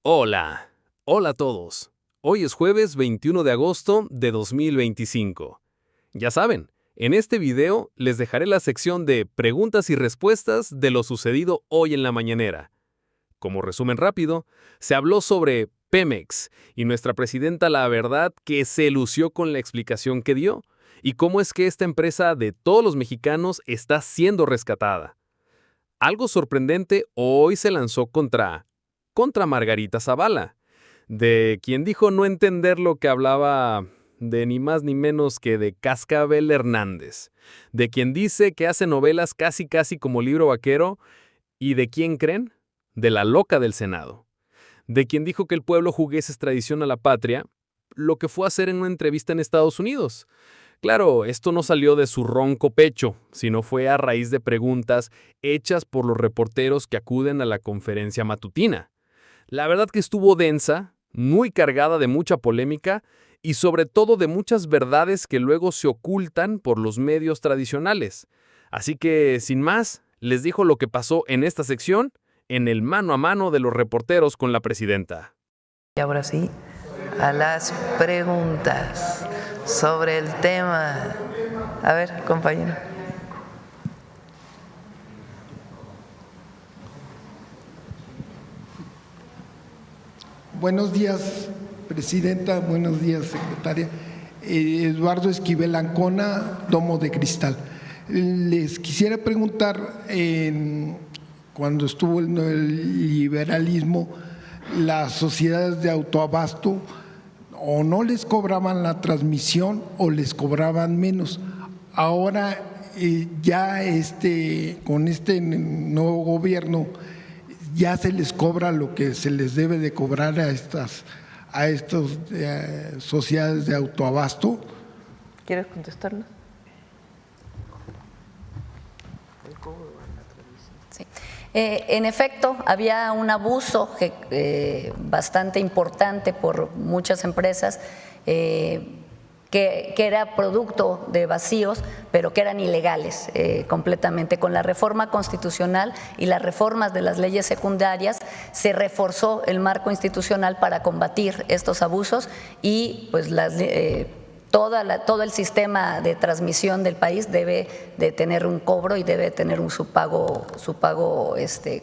Hola, hola a todos. Hoy es jueves 21 de agosto de 2025. Ya saben, en este video les dejaré la sección de preguntas y respuestas de lo sucedido hoy en la mañanera. Como resumen rápido, se habló sobre Pemex y nuestra presidenta la verdad que se lució con la explicación que dio y cómo es que esta empresa de todos los mexicanos está siendo rescatada. Algo sorprendente hoy se lanzó contra Margarita Zavala, de quien dijo no entender lo que hablaba de ni más ni menos que de Cascabel Hernández, de quien dice que hace novelas casi como libro vaquero, y ¿de quién creen? De la loca del Senado, de quien dijo que el pueblo jugués es traición a la patria, lo que fue a hacer en una entrevista en Estados Unidos. Claro, esto no salió de su ronco pecho, sino fue a raíz de preguntas hechas por los reporteros que acuden a la conferencia matutina. La verdad que estuvo densa, muy cargada de mucha polémica y sobre todo de muchas verdades que luego se ocultan por los medios tradicionales. Así que, sin más, les dijo lo que pasó en esta sección, en el mano a mano de los reporteros con la presidenta. Y ahora sí, a las preguntas sobre el tema. A ver, compañero. Buenos días, presidenta. Buenos días, secretaria. Eduardo Esquivel Ancona, Domo de Cristal. Les quisiera preguntar, cuando estuvo el liberalismo, las sociedades de autoabasto o no les cobraban la transmisión o les cobraban menos. Ahora ya con este nuevo gobierno ya se les cobra lo que se les debe de cobrar a estas sociedades de autoabasto. ¿Quieres contestarlo? Sí. En efecto, había un abuso bastante importante por muchas empresas que era producto de vacíos, pero que eran ilegales completamente. Con la reforma constitucional y las reformas de las leyes secundarias se reforzó el marco institucional para combatir estos abusos y pues todo el sistema de transmisión del país debe de tener un cobro y debe tener su pago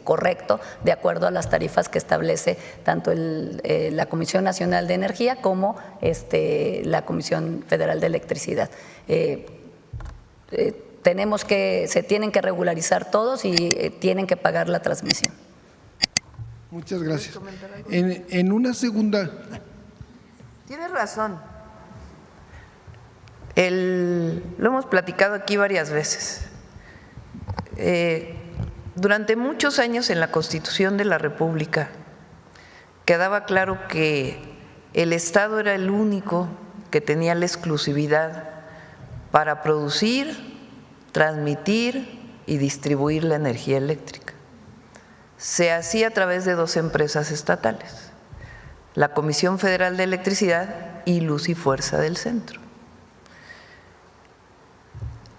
correcto de acuerdo a las tarifas que establece tanto la Comisión Nacional de Energía como la Comisión Federal de Electricidad. Se tienen que regularizar todos y tienen que pagar la transmisión. Muchas gracias. En una segunda… Tienes razón. Lo hemos platicado aquí varias veces. Durante muchos años en la Constitución de la República quedaba claro que el Estado era el único que tenía la exclusividad para producir, transmitir y distribuir la energía eléctrica. Se hacía a través de dos empresas estatales, la Comisión Federal de Electricidad y Luz y Fuerza del Centro.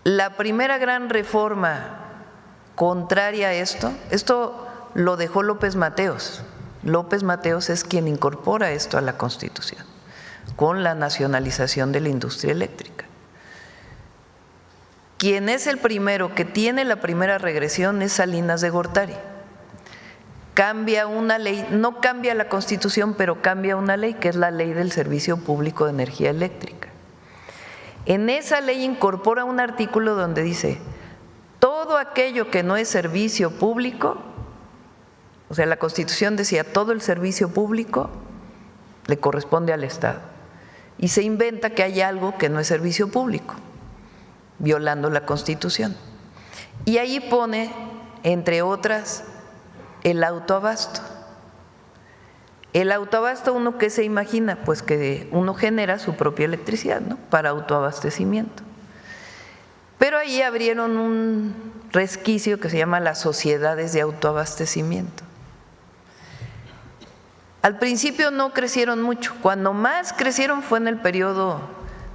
La primera gran reforma contraria a esto lo dejó López Mateos. López Mateos es quien incorpora esto a la Constitución, con la nacionalización de la industria eléctrica. Quien es el primero que tiene la primera regresión es Salinas de Gortari. Cambia una ley, no cambia la Constitución, pero cambia una ley que es la Ley del Servicio Público de Energía Eléctrica. En esa ley incorpora un artículo donde dice, todo aquello que no es servicio público, o sea, la Constitución decía, todo el servicio público le corresponde al Estado. Y se inventa que hay algo que no es servicio público, violando la Constitución. Y ahí pone, entre otras, el autoabasto. El autoabasto, ¿uno qué se imagina? Pues que uno genera su propia electricidad, ¿no?, para autoabastecimiento. Pero ahí abrieron un resquicio que se llama las sociedades de autoabastecimiento. Al principio no crecieron mucho, cuando más crecieron fue en el periodo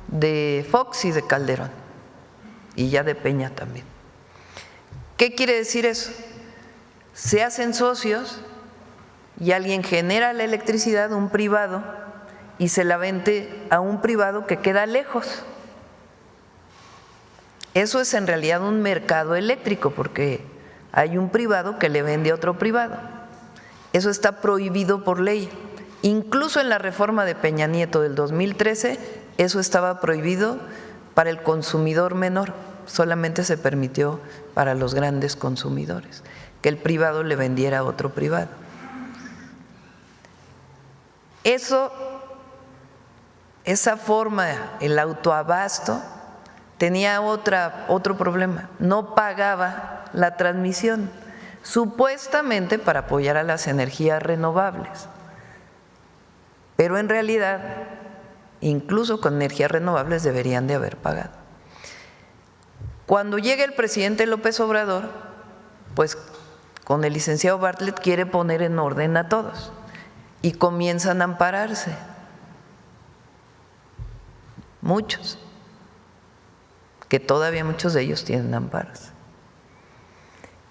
de Fox y de Calderón, y ya de Peña también. ¿Qué quiere decir eso? Se hacen socios y alguien genera la electricidad, un privado, y se la vende a un privado que queda lejos. Eso es en realidad un mercado eléctrico, porque hay un privado que le vende a otro privado. Eso está prohibido por ley. Incluso en la reforma de Peña Nieto del 2013, eso estaba prohibido para el consumidor menor, solamente se permitió para los grandes consumidores, que el privado le vendiera a otro privado. Esa forma, el autoabasto, tenía otro problema, no pagaba la transmisión, supuestamente para apoyar a las energías renovables. Pero en realidad, incluso con energías renovables deberían de haber pagado. Cuando llega el presidente López Obrador, pues con el licenciado Bartlett quiere poner en orden a todos y comienzan a ampararse. Muchos, que todavía muchos de ellos tienen amparos.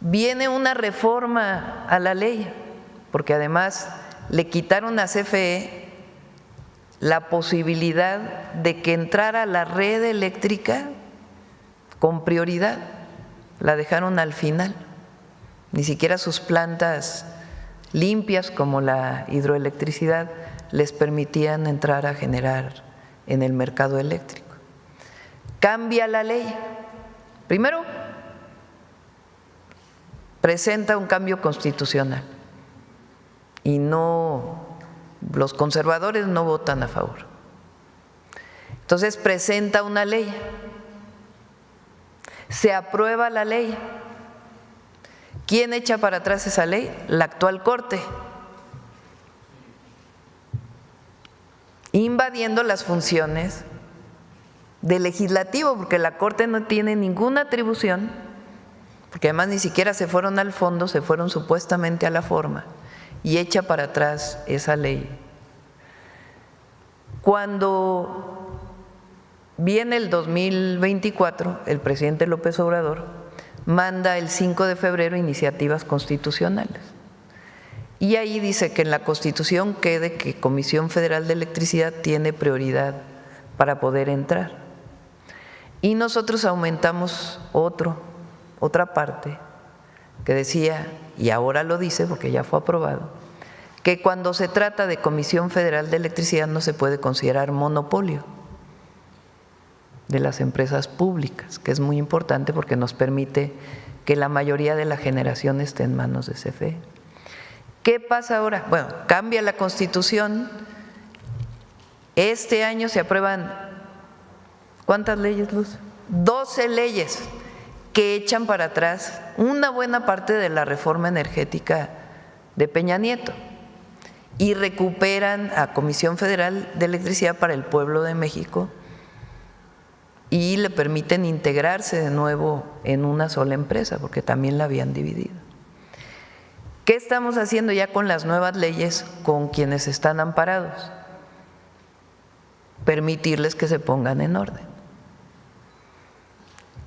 Viene una reforma a la ley, porque además le quitaron a CFE la posibilidad de que entrara a la red eléctrica con prioridad, la dejaron al final, ni siquiera sus plantas limpias como la hidroelectricidad les permitían entrar a generar en el mercado eléctrico. Cambia la ley, primero presenta un cambio constitucional y los conservadores no votan a favor. Entonces presenta una ley, se aprueba la ley. ¿Quién echa para atrás esa ley? La actual Corte, invadiendo las funciones del legislativo, porque la Corte no tiene ninguna atribución, porque además ni siquiera se fueron al fondo, se fueron supuestamente a la forma, y echa para atrás esa ley. Cuando viene el 2024, el presidente López Obrador manda el 5 de febrero iniciativas constitucionales. Y ahí dice que en la Constitución quede que Comisión Federal de Electricidad tiene prioridad para poder entrar. Y nosotros aumentamos otra parte que decía, y ahora lo dice porque ya fue aprobado, que cuando se trata de Comisión Federal de Electricidad no se puede considerar monopolio de las empresas públicas, que es muy importante porque nos permite que la mayoría de la generación esté en manos de CFE. ¿Qué pasa ahora? Bueno, cambia la Constitución. Este año se aprueban, ¿cuántas leyes, Luz? 12 leyes que echan para atrás una buena parte de la reforma energética de Peña Nieto y recuperan a Comisión Federal de Electricidad para el pueblo de México y le permiten integrarse de nuevo en una sola empresa, porque también la habían dividido. ¿Qué estamos haciendo ya con las nuevas leyes con quienes están amparados? Permitirles que se pongan en orden.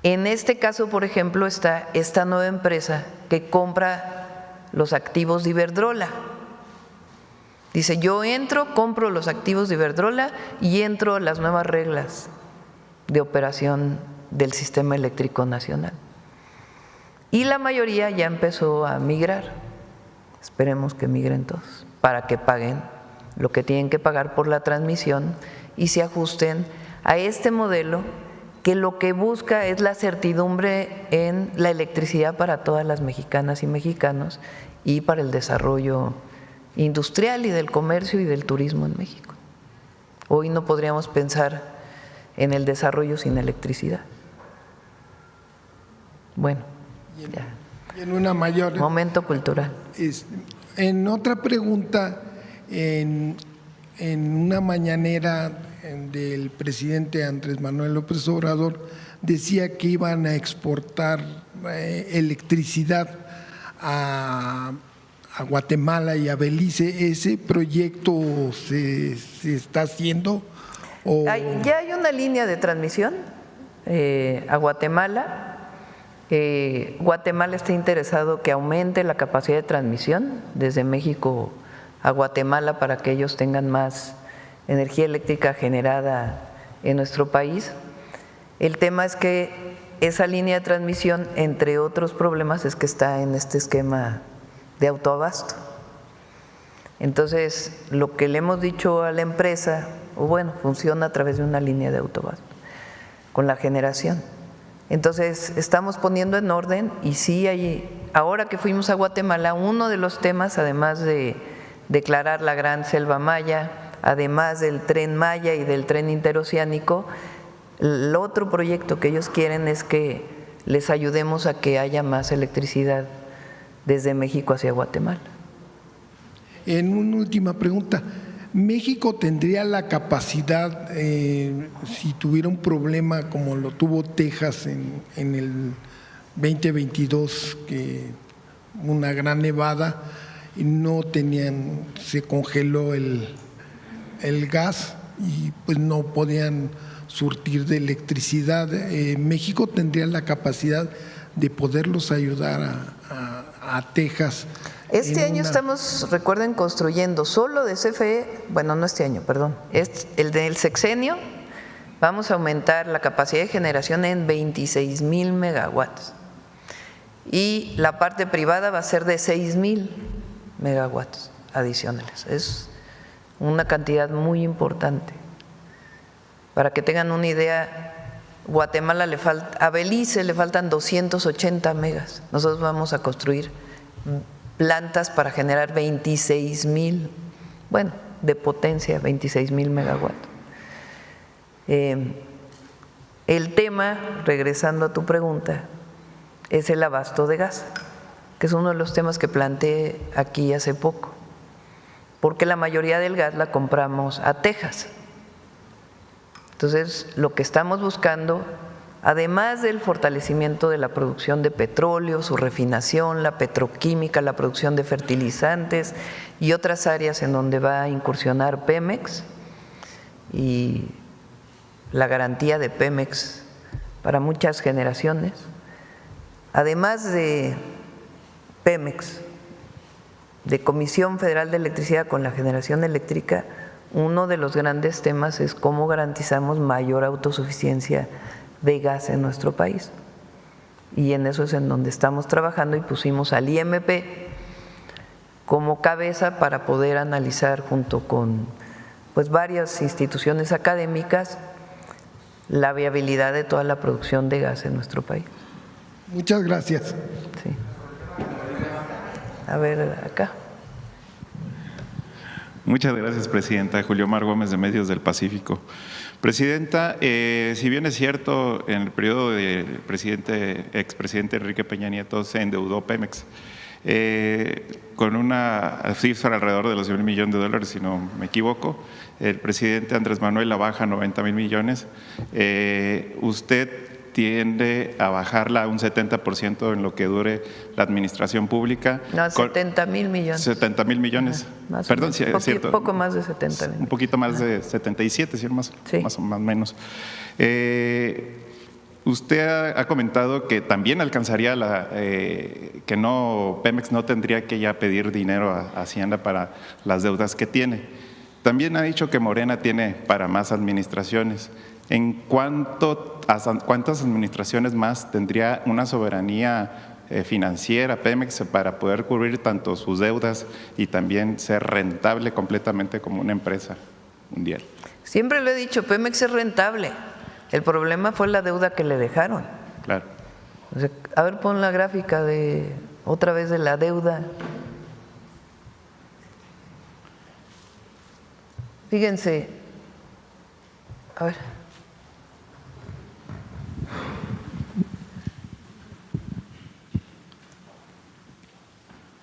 En este caso, por ejemplo, está esta nueva empresa que compra los activos de Iberdrola. Dice, yo entro, compro los activos de Iberdrola y entro a las nuevas reglas de operación del sistema eléctrico nacional. Y la mayoría ya empezó a migrar. Esperemos que migren todos para que paguen lo que tienen que pagar por la transmisión y se ajusten a este modelo que lo que busca es la certidumbre en la electricidad para todas las mexicanas y mexicanos y para el desarrollo industrial y del comercio y del turismo en México. Hoy no podríamos pensar en el desarrollo sin electricidad. Bueno, ya. Y en una mayor… Momento cultural. En otra pregunta, en una mañanera del presidente Andrés Manuel López Obrador, decía que iban a exportar electricidad a Guatemala y a Belice. ¿Ese proyecto se está haciendo? Ya hay una línea de transmisión a Guatemala. Guatemala está interesado que aumente la capacidad de transmisión desde México a Guatemala para que ellos tengan más energía eléctrica generada en nuestro país. El tema es que esa línea de transmisión, entre otros problemas, es que está en este esquema de autoabasto. Entonces, lo que le hemos dicho a la empresa, bueno, funciona a través de una línea de autoabasto, con la generación. Entonces, estamos poniendo en orden y sí, ahora que fuimos a Guatemala, uno de los temas, además de declarar la Gran Selva Maya, además del Tren Maya y del Tren Interoceánico, el otro proyecto que ellos quieren es que les ayudemos a que haya más electricidad desde México hacia Guatemala. En una última pregunta, ¿México tendría la capacidad, si tuviera un problema como lo tuvo Texas en el 2022, que una gran nevada, y no tenían, se congeló el gas y pues no podían surtir de electricidad? ¿México tendría la capacidad de poderlos ayudar a Texas? Este año estamos, recuerden, construyendo solo de CFE, bueno, no este año, perdón, el del sexenio, vamos a aumentar la capacidad de generación en 26,000 megawatts y la parte privada va a ser de 6,000 megawatts adicionales. Es una cantidad muy importante. Para que tengan una idea, Guatemala a Belice le faltan 280 megas. Nosotros vamos a construir plantas para generar 26,000, bueno, de potencia, 26,000 megawatts. El tema, regresando a tu pregunta, es el abasto de gas, que es uno de los temas que planteé aquí hace poco, porque la mayoría del gas la compramos a Texas. Entonces, lo que estamos buscando, además del fortalecimiento de la producción de petróleo, su refinación, la petroquímica, la producción de fertilizantes y otras áreas en donde va a incursionar Pemex y la garantía de Pemex para muchas generaciones, además de Pemex, de Comisión Federal de Electricidad con la generación eléctrica, uno de los grandes temas es cómo garantizamos mayor autosuficiencia de gas en nuestro país. Y en eso es en donde estamos trabajando y pusimos al IMP como cabeza para poder analizar junto con pues varias instituciones académicas la viabilidad de toda la producción de gas en nuestro país. Muchas gracias. Sí. A ver, acá. Muchas gracias, Presidenta. Julio Mar Gómez, de Medios del Pacífico. Presidenta, si bien es cierto, en el periodo del expresidente Enrique Peña Nieto se endeudó Pemex con una cifra alrededor de los 1,000 millones de dólares, si no me equivoco. El presidente Andrés Manuel la baja a 90,000 millones. Usted tiende a bajarla a un 70% en lo que dure la administración pública. No, 70,000 millones. 70,000 millones. Perdón, sí, es cierto. Poco más de 70,000. Un poquito más de 77, ¿sí? Más o menos. Usted ha comentado que también alcanzaría que Pemex no tendría que ya pedir dinero a Hacienda para las deudas que tiene. También ha dicho que Morena tiene para más administraciones. ¿En cuántas administraciones más tendría una soberanía financiera Pemex para poder cubrir tanto sus deudas y también ser rentable completamente como una empresa mundial? Siempre lo he dicho, Pemex es rentable. El problema fue la deuda que le dejaron. Claro. O sea, a ver, pon la gráfica otra vez de la deuda. Fíjense, a ver.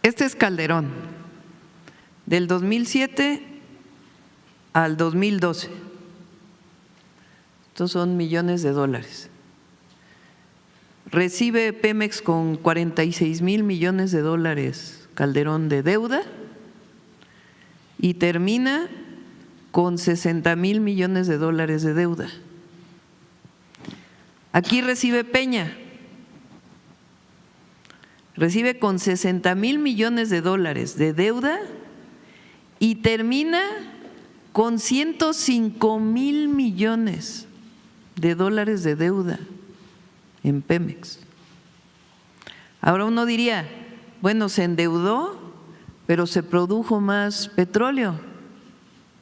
Este es Calderón, del 2007 al 2012. Estos son millones de dólares. Recibe Pemex con 46,000 millones de dólares Calderón de deuda y termina con 60,000 millones de dólares de deuda. Aquí recibe Peña. Recibe con 60,000 millones de dólares de deuda y termina con 105,000 millones de dólares de deuda en Pemex. Ahora uno diría, bueno, se endeudó, pero se produjo más petróleo,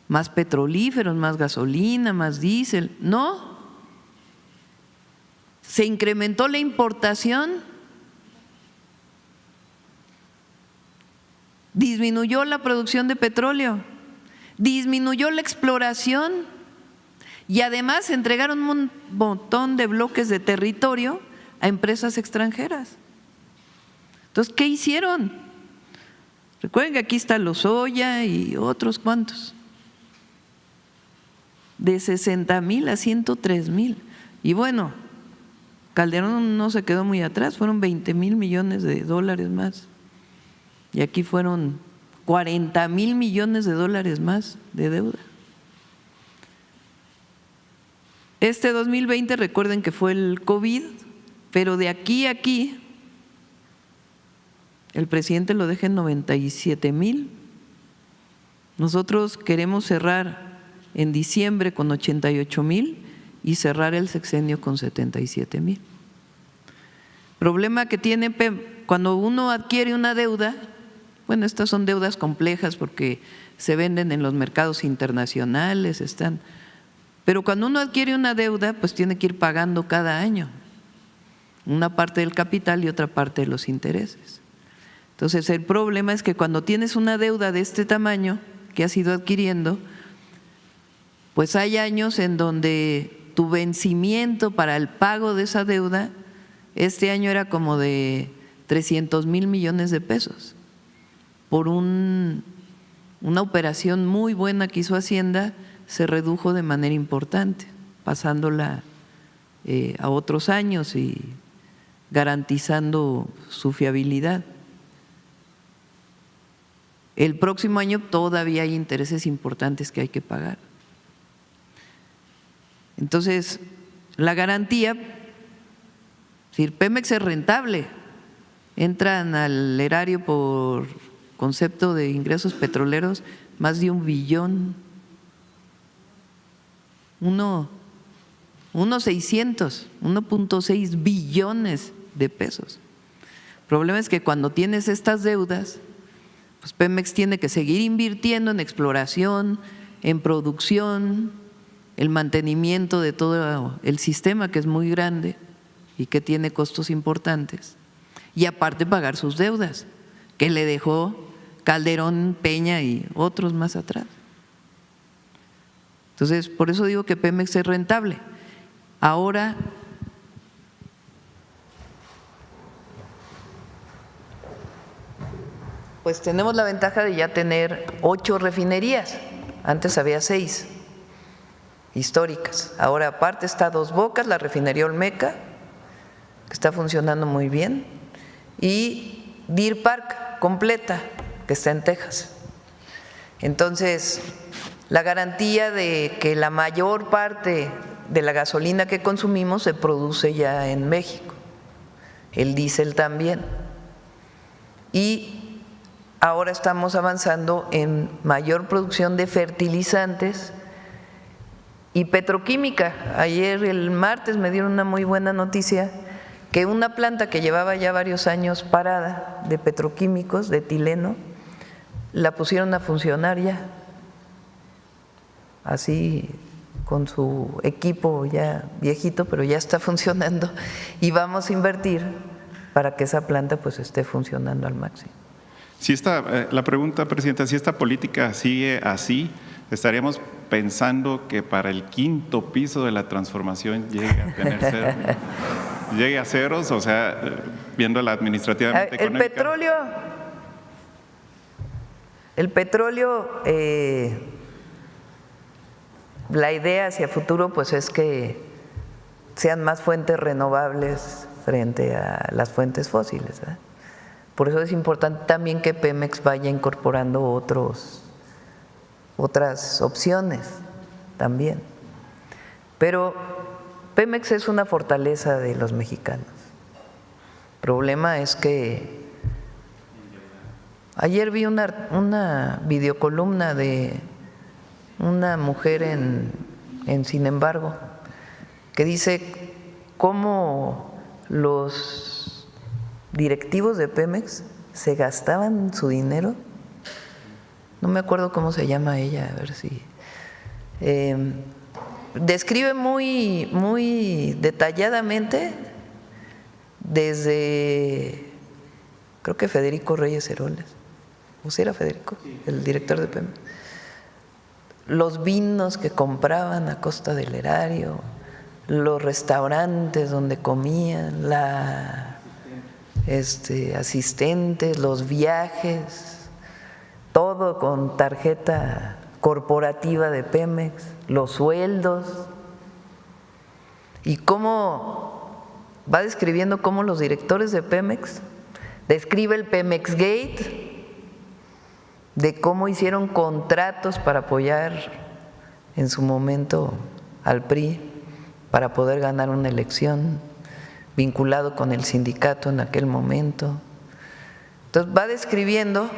más petrolíferos, más gasolina, más diésel. No, se incrementó la importación, disminuyó la producción de petróleo, disminuyó la exploración y además entregaron un montón de bloques de territorio a empresas extranjeras. Entonces, ¿qué hicieron? Recuerden que aquí está Lozoya y otros cuantos, de 60,000 a 103,000. Y bueno, Calderón no se quedó muy atrás, fueron 20,000 millones de dólares más. Y aquí fueron 40,000 millones de dólares más de deuda. Este 2020, recuerden que fue el COVID, pero de aquí a aquí el presidente lo deja en 97,000. Nosotros queremos cerrar en diciembre con 88,000 y cerrar el sexenio con 77,000. Problema que tiene cuando uno adquiere una deuda, bueno, estas son deudas complejas porque se venden en los mercados internacionales, pero cuando uno adquiere una deuda, pues tiene que ir pagando cada año una parte del capital y otra parte de los intereses. Entonces, el problema es que cuando tienes una deuda de este tamaño que has ido adquiriendo, pues hay años en donde tu vencimiento para el pago de esa deuda, este año era como de 300,000 millones de pesos, por una operación muy buena que hizo Hacienda, se redujo de manera importante, pasándola a otros años y garantizando su fiabilidad. El próximo año todavía hay intereses importantes que hay que pagar. Entonces, la garantía, si Pemex es rentable, entran al erario por concepto de ingresos petroleros más de 1 billón, 1.6 billones de pesos. El problema es que cuando tienes estas deudas, pues Pemex tiene que seguir invirtiendo en exploración, en producción, el mantenimiento de todo el sistema que es muy grande y que tiene costos importantes, y aparte pagar sus deudas que le dejó Calderón, Peña y otros más atrás. Entonces, por eso digo que Pemex es rentable. Ahora, pues tenemos la ventaja de ya tener 8 refinerías, antes había 6 históricas. Ahora aparte está Dos Bocas, la refinería Olmeca, que está funcionando muy bien, y Deer Park completa, que está en Texas. Entonces, la garantía de que la mayor parte de la gasolina que consumimos se produce ya en México, el diésel también. Y ahora estamos avanzando en mayor producción de fertilizantes y petroquímica. Ayer, el martes, me dieron una muy buena noticia que una planta que llevaba ya varios años parada de petroquímicos, de etileno, la pusieron a funcionar ya, así con su equipo ya viejito, pero ya está funcionando y vamos a invertir para que esa planta pues esté funcionando al máximo. Si la pregunta, Presidenta, si esta política sigue así, estaríamos pensando que para el 5.º piso de la transformación llegue a tener cero, llegue a ceros, o sea, viendo la administrativamente económica. El petróleo, la idea hacia futuro pues es que sean más fuentes renovables frente a las fuentes fósiles, ¿eh? Por eso es importante también que Pemex vaya incorporando otras opciones también. Pero Pemex es una fortaleza de los mexicanos. El problema es que Ayer vi una videocolumna de una mujer en Sin embargo, que dice cómo los directivos de Pemex se gastaban su dinero. No me acuerdo cómo se llama ella, a ver si… describe muy detalladamente desde, creo que Federico Reyes Heroles, ¿o si era Federico, el director de Pemex? Los vinos que compraban a costa del erario, los restaurantes donde comían, asistentes, los viajes, todo con tarjeta corporativa de Pemex, los sueldos, y cómo va describiendo cómo los directores de Pemex, describe el Pemex Gate, de cómo hicieron contratos para apoyar en su momento al PRI para poder ganar una elección, vinculado con el sindicato en aquel momento. Entonces va describiendo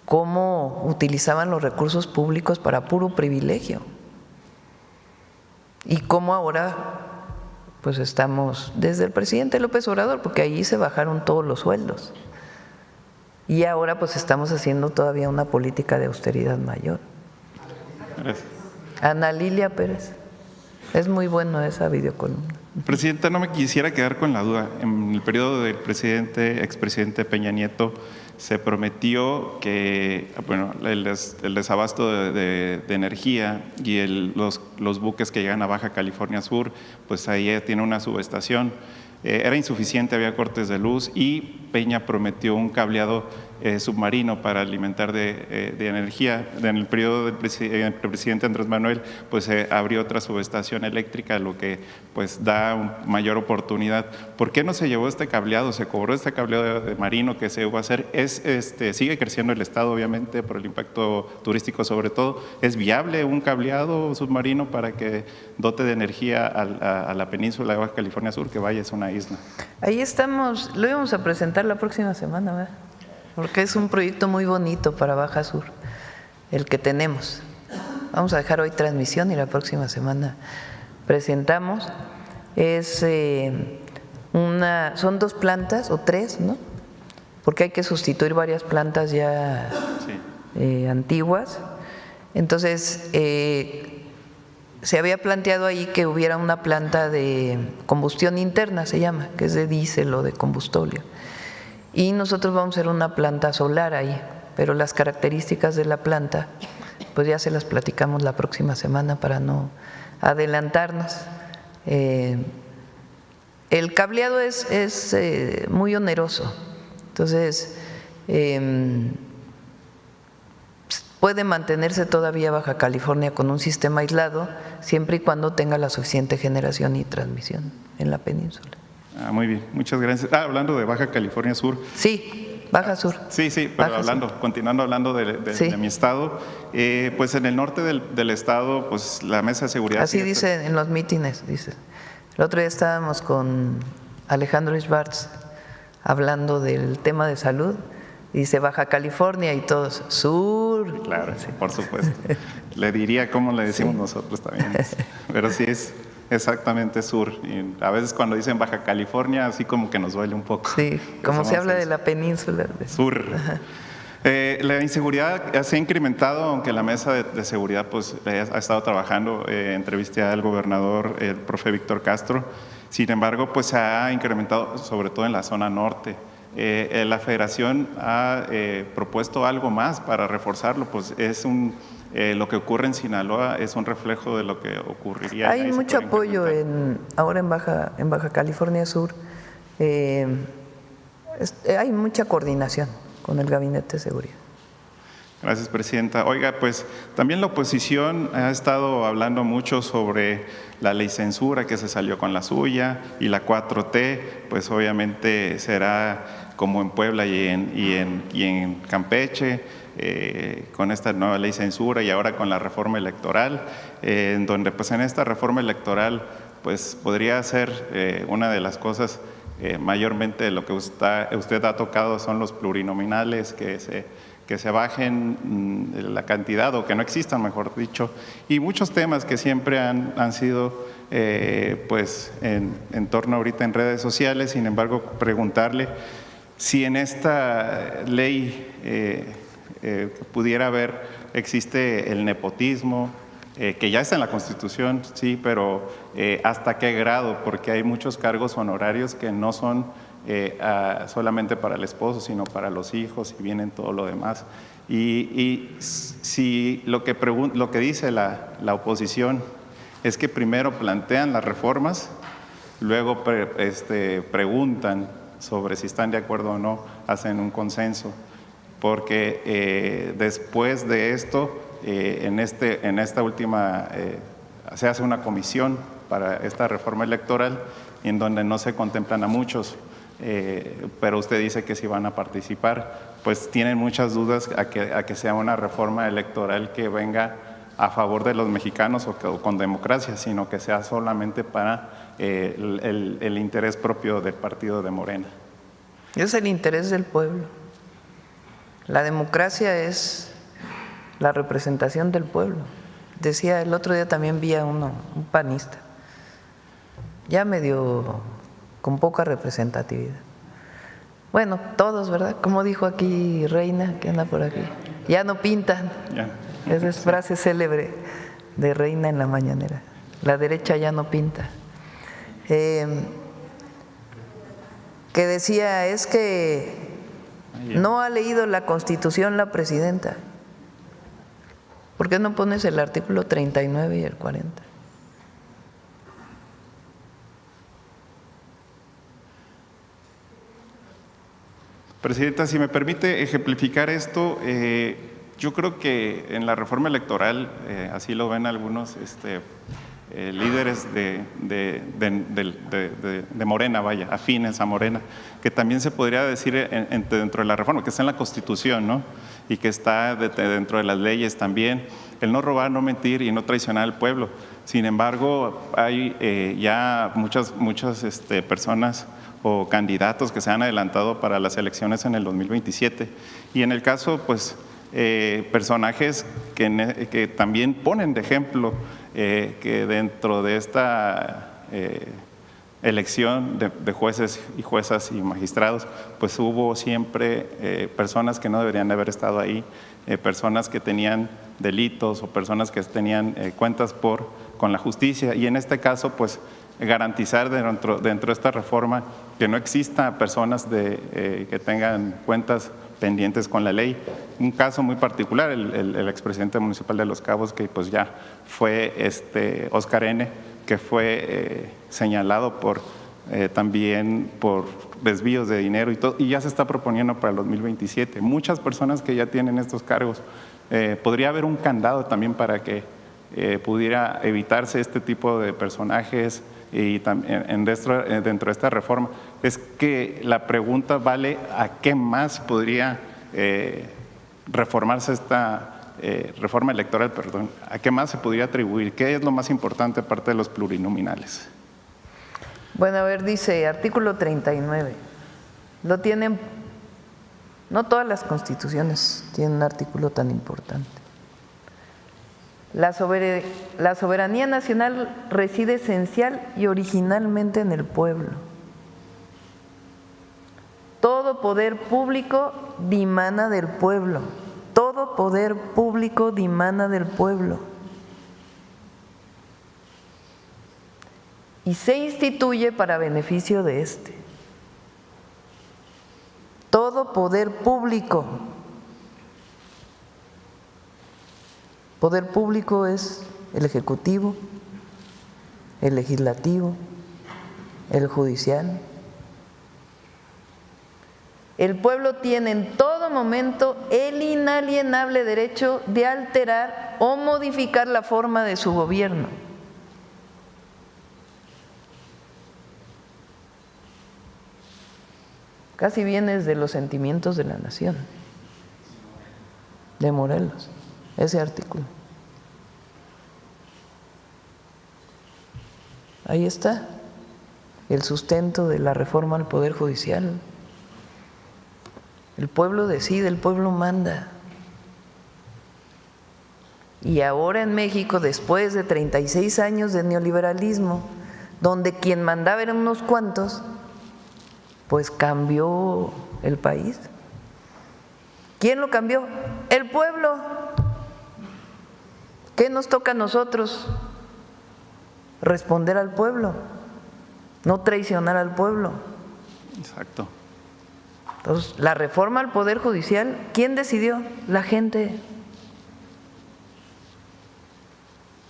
cómo utilizaban los recursos públicos para puro privilegio y cómo ahora pues estamos desde el presidente López Obrador, porque allí se bajaron todos los sueldos. Y ahora pues estamos haciendo todavía una política de austeridad mayor. Gracias. Ana Lilia Pérez, es muy bueno esa videocolumna. Presidenta, no me quisiera quedar con la duda. En el periodo del expresidente Peña Nieto se prometió que el desabasto de energía y los buques que llegan a Baja California Sur, pues ahí tiene una subestación. Era insuficiente, había cortes de luz y Peña prometió un cableado submarino para alimentar de energía. En el periodo del presidente Andrés Manuel, pues se abrió otra subestación eléctrica, lo que pues da mayor oportunidad. ¿Por qué no se llevó este cableado? Se cobró este cableado marino que se iba a hacer. Sigue creciendo el estado, obviamente, por el impacto turístico sobre todo. ¿Es viable un cableado submarino para que dote de energía a la península de Baja California Sur, que vaya, es una isla? Ahí estamos, lo íbamos a presentar la próxima semana, ¿verdad? Porque es un proyecto muy bonito para Baja Sur, el que tenemos. Vamos a dejar hoy transmisión y la próxima semana presentamos. Son 2 plantas o 3, ¿no? Porque hay que sustituir varias plantas ya antiguas. Entonces, se había planteado ahí que hubiera una planta de combustión interna, se llama, que es de diésel o de combustóleo. Y nosotros vamos a hacer una planta solar ahí, pero las características de la planta, pues ya se las platicamos la próxima semana para no adelantarnos. El cableado es muy oneroso, entonces puede mantenerse todavía Baja California con un sistema aislado, siempre y cuando tenga la suficiente generación y transmisión en la península. Muy bien, muchas gracias. Hablando de Baja California Sur. Sí, Baja Sur. Sí, pero continuando hablando de mi estado, pues en el norte del estado, pues la mesa de seguridad… Así dice en los mítines, dice. El otro día estábamos con Alejandro Schwartz hablando del tema de salud, dice Baja California y todos, sur. Claro, sí, por supuesto. Le diría cómo le decimos nosotros también, pero sí es… Exactamente, sur. Y a veces cuando dicen Baja California, así como que nos duele un poco. Sí, como se habla de la península. Sur. La inseguridad se ha incrementado, aunque la mesa de seguridad pues, ha estado trabajando. Entrevisté al gobernador, el profe Víctor Castro. Sin embargo, pues se ha incrementado sobre todo en la zona norte. La federación ha propuesto algo más para reforzarlo, pues es lo que ocurre en Sinaloa es un reflejo de lo que ocurriría. Hay mucho apoyo ahora en Baja California Sur. Hay mucha coordinación con el Gabinete de Seguridad. Gracias, Presidenta. Oiga, pues también la oposición ha estado hablando mucho sobre la ley censura que se salió con la suya y la 4T, pues obviamente será como en Puebla y en Campeche, con esta nueva ley censura y ahora con la reforma electoral, en donde pues en esta reforma electoral pues podría ser una de las cosas mayormente lo que usted ha tocado son los plurinominales, que se bajen la cantidad o que no existan, mejor dicho, y muchos temas que siempre han sido pues en torno ahorita en redes sociales. Sin embargo, preguntarle si en esta ley pudiera haber, existe el nepotismo, que ya está en la Constitución, sí, pero ¿hasta qué grado? Porque hay muchos cargos honorarios que no son solamente para el esposo, sino para los hijos, y vienen todo lo demás. Y si lo que dice la oposición es que primero plantean las reformas, luego preguntan sobre si están de acuerdo o no, hacen un consenso, porque después de esto, en esta última, se hace una comisión para esta reforma electoral en donde no se contemplan a muchos, pero usted dice que sí van a participar, pues tienen muchas dudas a que sea una reforma electoral que venga a favor de los mexicanos o con democracia, sino que sea solamente para el interés propio del partido de Morena. Es el interés del pueblo. La democracia es la representación del pueblo. Decía, el otro día también vi a un panista, ya medio con poca representatividad. Bueno, todos, ¿verdad? Como dijo aquí Reina, que anda por aquí, ya no pintan. Ya. Esa es frase célebre de Reina en la mañanera. La derecha ya no pinta. Que decía, es que no ha leído la Constitución la presidenta. ¿Por qué no pones el artículo 39 y el 40? Presidenta, si me permite ejemplificar esto, yo creo que en la reforma electoral, así lo ven algunos líderes de Morena, vaya, afines a Morena, que también se podría decir dentro de la reforma, que está en la Constitución, ¿no? Y que está dentro de las leyes también, el no robar, no mentir y no traicionar al pueblo. Sin embargo, hay ya muchas personas o candidatos que se han adelantado para las elecciones en el 2027. Y en el caso, pues, personajes que también ponen de ejemplo que dentro de esta elección de jueces y juezas y magistrados, pues hubo siempre personas que no deberían haber estado ahí, personas que tenían delitos o personas que tenían cuentas con la justicia, y en este caso, pues, garantizar dentro de esta reforma que no exista personas que tengan cuentas pendientes con la ley. Un caso muy particular, el expresidente municipal de Los Cabos, que pues ya fue Oscar N., que fue señalado también por desvíos de dinero y todo, y ya se está proponiendo para el 2027. Muchas personas que ya tienen estos cargos, podría haber un candado también para que pudiera evitarse este tipo de personajes. Y también dentro de esta reforma, es que la pregunta vale a qué más podría reformarse esta reforma electoral, perdón, a qué más se podría atribuir, qué es lo más importante aparte de los plurinominales. Bueno, a ver, dice artículo 39, lo tienen, no todas las constituciones tienen un artículo tan importante. La soberanía nacional reside esencial y originalmente en el pueblo. Todo poder público dimana del pueblo. Todo poder público dimana del pueblo. Y se instituye para beneficio de éste. Todo poder público. Poder público es el ejecutivo, el legislativo, el judicial. El pueblo tiene en todo momento el inalienable derecho de alterar o modificar la forma de su gobierno. Casi viene desde los sentimientos de la nación, de Morelos, ese artículo. Ahí está. el sustento de la reforma al Poder Judicial. El pueblo decide, el pueblo manda. Y ahora en México, después de 36 años de neoliberalismo, donde quien mandaba eran unos cuantos, pues cambió el país. ¿Quién lo cambió? El pueblo. ¿Qué nos toca a nosotros? Responder al pueblo, no traicionar al pueblo. Exacto. Entonces, la reforma al Poder Judicial, ¿quién decidió? La gente.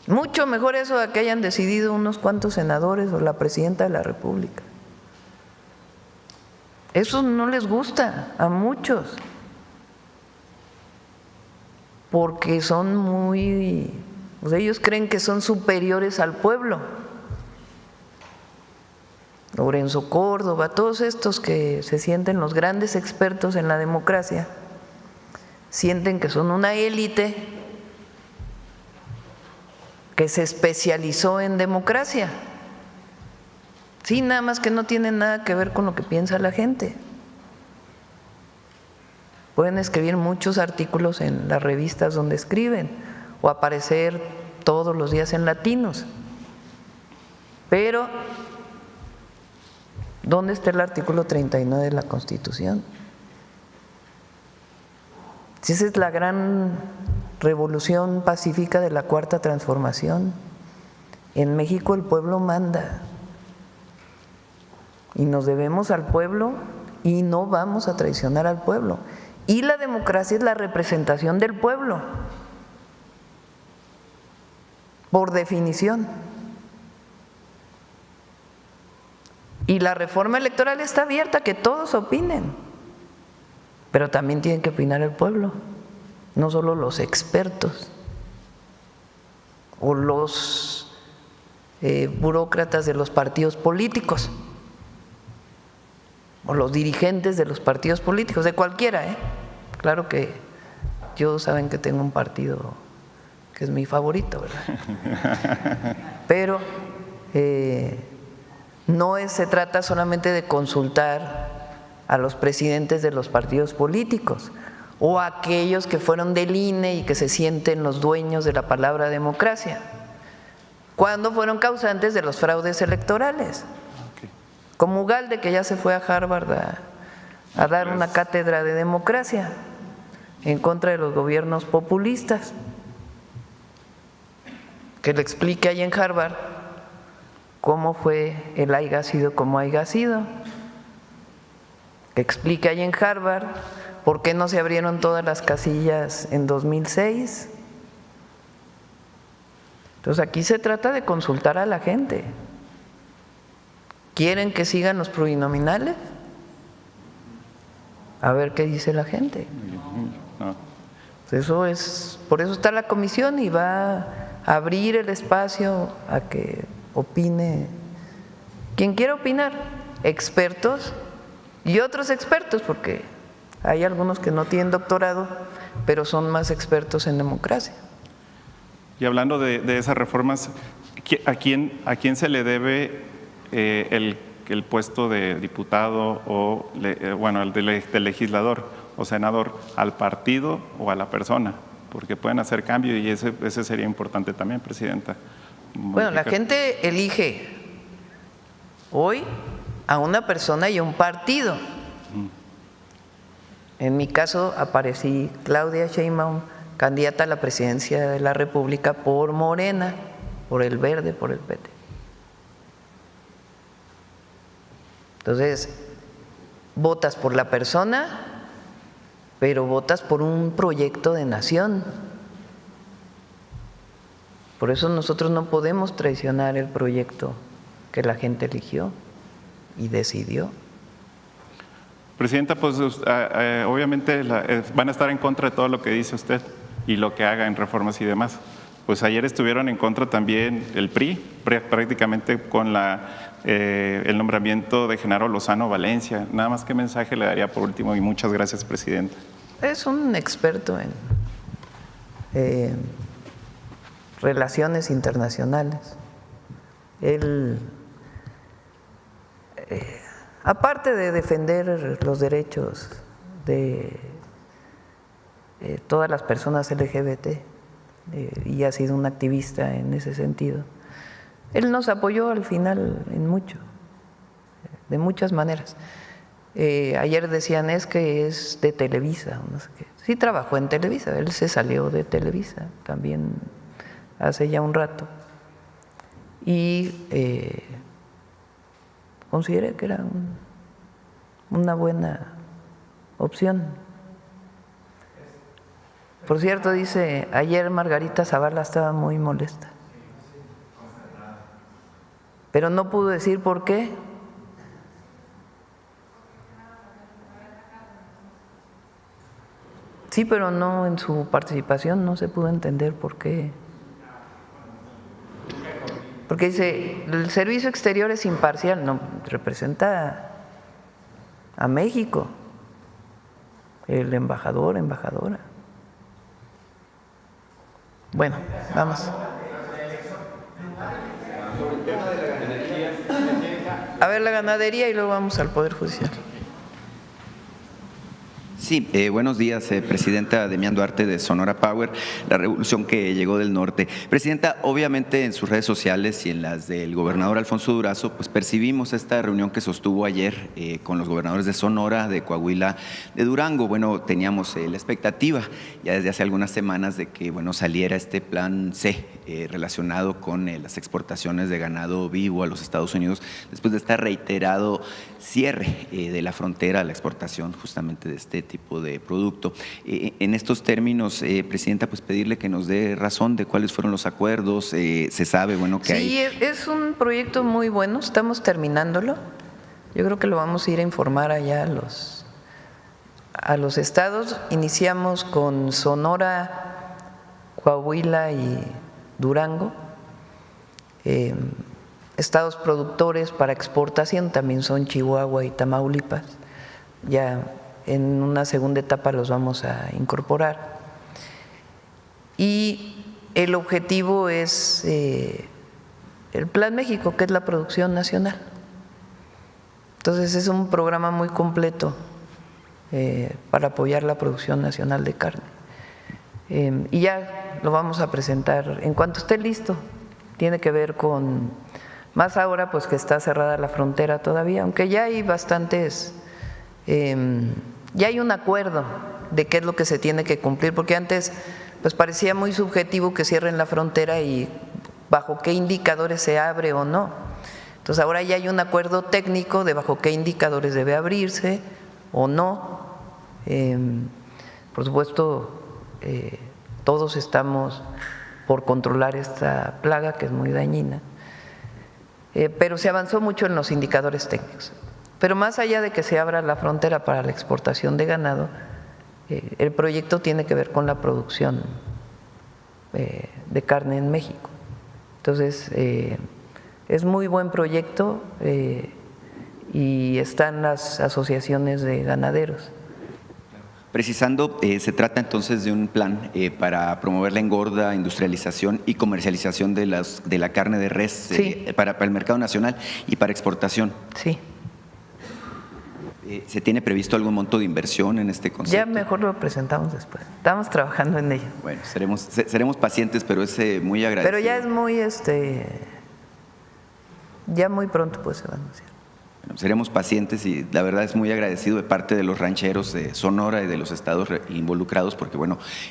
Mucho mejor eso a que hayan decidido unos cuantos senadores o la presidenta de la República. Eso no les gusta a muchos, porque son muy, pues ellos creen que son superiores al pueblo. Lorenzo Córdoba, todos estos que se sienten los grandes expertos en la democracia, sienten que son una élite que se especializó en democracia. Sí, nada más que no tiene nada que ver con lo que piensa la gente. Pueden escribir muchos artículos en las revistas donde escriben o aparecer todos los días en Latinos, pero ¿dónde está el artículo 39 de la Constitución? Si esa es la gran revolución pacífica de la Cuarta Transformación. En México el pueblo manda y nos debemos al pueblo y no vamos a traicionar al pueblo. Y la democracia es la representación del pueblo, por definición. Y la reforma electoral está abierta a que todos opinen, pero también tiene que opinar el pueblo, no solo los expertos o los burócratas de los partidos políticos o los dirigentes de los partidos políticos, de cualquiera, Claro que yo saben que tengo un partido que es mi favorito, ¿verdad? Pero no se trata solamente de consultar a los presidentes de los partidos políticos o a aquellos que fueron del INE y que se sienten los dueños de la palabra democracia, cuando fueron causantes de los fraudes electorales. Como Ugalde, que ya se fue a Harvard a dar una cátedra de democracia en contra de los gobiernos populistas, que le explique ahí en Harvard cómo fue el haya sido como haya sido, que explique ahí en Harvard por qué no se abrieron todas las casillas en 2006. Entonces aquí se trata de consultar a la gente. ¿Quieren que sigan los plurinominales? A ver qué dice la gente. No. Eso es, por eso está la comisión y va a abrir el espacio a que opine quien quiera opinar, expertos y otros expertos, porque hay algunos que no tienen doctorado, pero son más expertos en democracia. Y hablando de esas reformas, ¿a quién se le debe el puesto de diputado o, el de legislador o senador, al partido o a la persona? Porque pueden hacer cambio y ese sería importante también, Presidenta. Bueno, la gente elige hoy a una persona y a un partido. En mi caso aparecí Claudia Sheinbaum, candidata a la presidencia de la República por Morena, por el Verde, por el PT. Entonces, votas por la persona, pero votas por un proyecto de nación. Por eso nosotros no podemos traicionar el proyecto que la gente eligió y decidió. Presidenta, pues obviamente van a estar en contra de todo lo que dice usted y lo que haga en reformas y demás. Pues ayer estuvieron en contra también el PRI, prácticamente con el nombramiento de Genaro Lozano Valencia. Nada más, ¿qué mensaje le daría por último? Y muchas gracias, Presidenta. Es un experto en relaciones internacionales. Él aparte de defender los derechos de todas las personas LGBT, y ha sido un activista en ese sentido, él nos apoyó al final en mucho, de muchas maneras. Ayer decían es que es de Televisa, no sé qué. Sí trabajó en Televisa, él se salió de Televisa también hace ya un rato y consideré que era una buena opción. Por cierto, dice, ayer Margarita Zavala estaba muy molesta, pero no pudo decir por qué. Sí, pero no en su participación, no se pudo entender por qué. Porque dice, el servicio exterior es imparcial, no, representa a México, el embajador, embajadora. Bueno, vamos. A ver la ganadería y luego vamos al Poder Judicial. Sí, buenos días, Presidenta Demián Duarte de Sonora Power, la revolución que llegó del norte. Presidenta, obviamente en sus redes sociales y en las del gobernador Alfonso Durazo, pues percibimos esta reunión que sostuvo ayer con los gobernadores de Sonora, de Coahuila, de Durango. Bueno, teníamos la expectativa ya desde hace algunas semanas de que saliera este plan C relacionado con las exportaciones de ganado vivo a los Estados Unidos, después de este reiterado cierre de la frontera a la exportación justamente de este tipo de producto. En estos términos, Presidenta, pues pedirle que nos dé razón de cuáles fueron los acuerdos, se sabe, que hay… Sí, es un proyecto muy bueno, estamos terminándolo. Yo creo que lo vamos a ir a informar allá a los estados. Iniciamos con Sonora, Coahuila y Durango. Estados productores para exportación también son Chihuahua y Tamaulipas. Ya en una segunda etapa los vamos a incorporar. Y el objetivo es el Plan México, que es la producción nacional. Entonces es un programa muy completo para apoyar la producción nacional de carne. Y ya lo vamos a presentar en cuanto esté listo. Tiene que ver con, más ahora pues que está cerrada la frontera todavía, aunque ya hay bastantes… ya hay un acuerdo de qué es lo que se tiene que cumplir, porque antes pues parecía muy subjetivo que cierren la frontera y bajo qué indicadores se abre o no. Entonces ahora ya hay un acuerdo técnico de bajo qué indicadores debe abrirse o no. Por supuesto, todos estamos por controlar esta plaga que es muy dañina, pero se avanzó mucho en los indicadores técnicos. Pero más allá de que se abra la frontera para la exportación de ganado, el proyecto tiene que ver con la producción de carne en México. Entonces, es muy buen proyecto y están las asociaciones de ganaderos. Precisando, se trata entonces de un plan para promover la engorda, industrialización y comercialización de la carne de res, sí, para el mercado nacional y para exportación. Sí. ¿Se tiene previsto algún monto de inversión en este concepto? Ya mejor lo presentamos después. Estamos trabajando en ello. Bueno, seremos pacientes, pero es muy agradecido. Pero ya es muy, ya muy pronto pues se va a anunciar. Bueno, seremos pacientes y la verdad es muy agradecido de parte de los rancheros de Sonora y de los estados involucrados, porque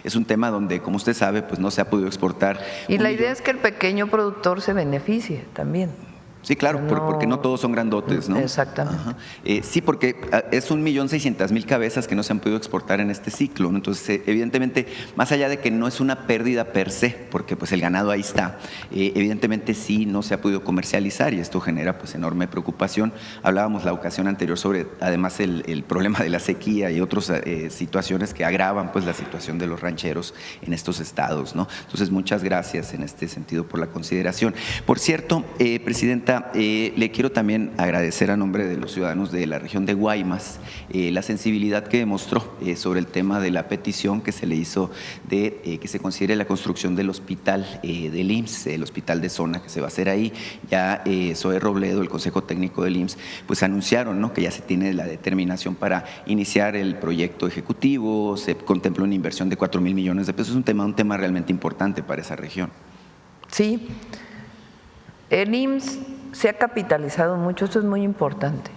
es un tema donde, como usted sabe, pues no se ha podido exportar. Y la idea es que el pequeño productor se beneficie también. Sí, claro, porque no todos son grandotes, ¿no? Exactamente. Ajá. Sí, porque es 1.600.000 cabezas que no se han podido exportar en este ciclo, ¿no? Entonces, evidentemente, más allá de que no es una pérdida per se, porque pues el ganado ahí está, evidentemente sí no se ha podido comercializar y esto genera pues enorme preocupación. Hablábamos la ocasión anterior sobre además el problema de la sequía y otras situaciones que agravan pues la situación de los rancheros en estos estados, ¿no? Entonces, muchas gracias en este sentido por la consideración. Por cierto, Presidenta, Presidenta, le quiero también agradecer a nombre de los ciudadanos de la región de Guaymas la sensibilidad que demostró sobre el tema de la petición que se le hizo de que se considere la construcción del hospital del IMSS, el hospital de zona que se va a hacer ahí. Ya Zoe Robledo, el Consejo Técnico del IMSS, pues anunciaron, ¿no?, que ya se tiene la determinación para iniciar el proyecto ejecutivo, se contempló una inversión de 4,000 millones de pesos, es un tema realmente importante para esa región. Sí, el IMSS se ha capitalizado mucho, esto es muy importante,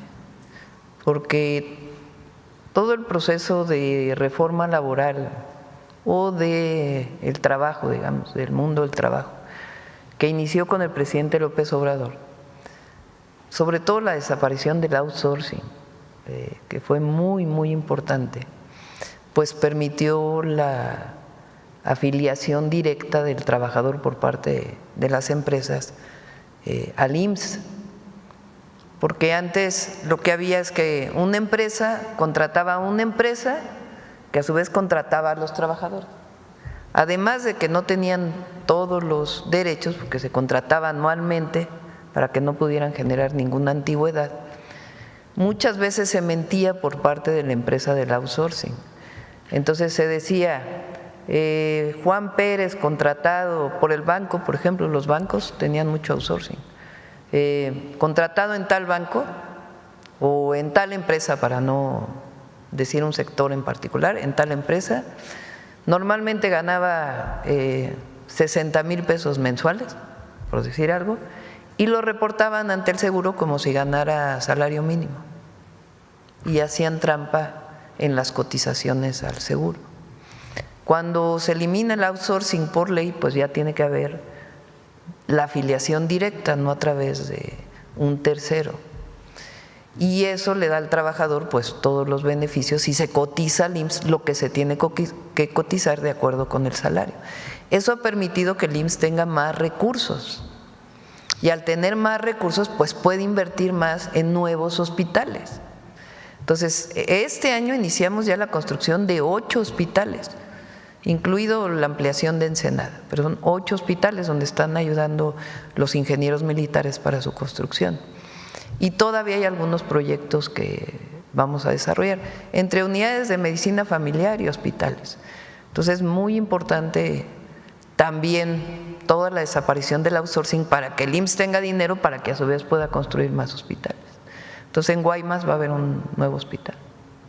porque todo el proceso de reforma laboral o de el trabajo, digamos, del mundo del trabajo, que inició con el presidente López Obrador, sobre todo la desaparición del outsourcing, que fue muy, muy importante, pues permitió la afiliación directa del trabajador por parte de las empresas al IMSS, porque antes lo que había es que una empresa contrataba a una empresa que a su vez contrataba a los trabajadores, además de que no tenían todos los derechos porque se contrataba anualmente para que no pudieran generar ninguna antigüedad. Muchas veces se mentía por parte de la empresa del outsourcing, entonces se decía Juan Pérez contratado por el banco, por ejemplo, los bancos tenían mucho outsourcing, contratado en tal banco o en tal empresa, para no decir un sector en particular, en tal empresa, normalmente ganaba 60,000 pesos mensuales, por decir algo, y lo reportaban ante el seguro como si ganara salario mínimo y hacían trampa en las cotizaciones al seguro. Cuando se elimina el outsourcing por ley, pues ya tiene que haber la afiliación directa, no a través de un tercero. Y eso le da al trabajador pues todos los beneficios y se cotiza al IMSS lo que se tiene que cotizar de acuerdo con el salario. Eso ha permitido que el IMSS tenga más recursos y al tener más recursos pues puede invertir más en nuevos hospitales. Entonces, este año iniciamos ya la construcción de 8 hospitales, incluido la ampliación de Ensenada, pero son 8 hospitales donde están ayudando los ingenieros militares para su construcción. Y todavía hay algunos proyectos que vamos a desarrollar, entre unidades de medicina familiar y hospitales. Entonces es muy importante también toda la desaparición del outsourcing para que el IMSS tenga dinero para que a su vez pueda construir más hospitales. Entonces en Guaymas va a haber un nuevo hospital.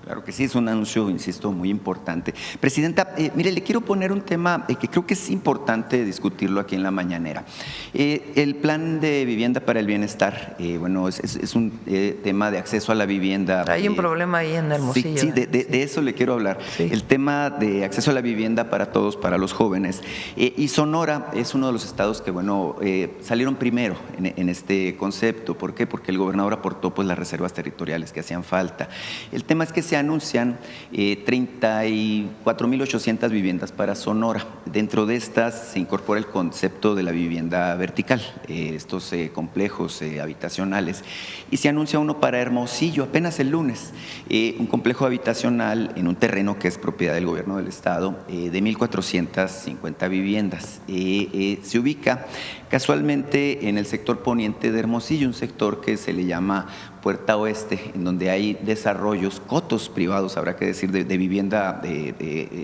Claro que sí, es un anuncio, insisto, muy importante. Presidenta, mire, le quiero poner un tema que creo que es importante discutirlo aquí en la mañanera. El plan de vivienda para el bienestar, bueno, es un tema de acceso a la vivienda. Hay un problema ahí en Hermosillo. Sí, de eso le quiero hablar. Sí. El tema de acceso a la vivienda para todos, para los jóvenes. Y Sonora es uno de los estados que, bueno, salieron primero en este concepto. ¿Por qué? Porque el gobernador aportó pues las reservas territoriales que hacían falta. El tema es que se anuncian 34,800 viviendas para Sonora. Dentro de estas se incorpora el concepto de la vivienda vertical, estos complejos habitacionales. Y se anuncia uno para Hermosillo apenas el lunes, un complejo habitacional en un terreno que es propiedad del gobierno del estado de 1,450 viviendas. Se ubica casualmente en el sector poniente de Hermosillo, un sector que se le llama Puerta Oeste, en donde hay desarrollos, cotos privados, habrá que decir, de vivienda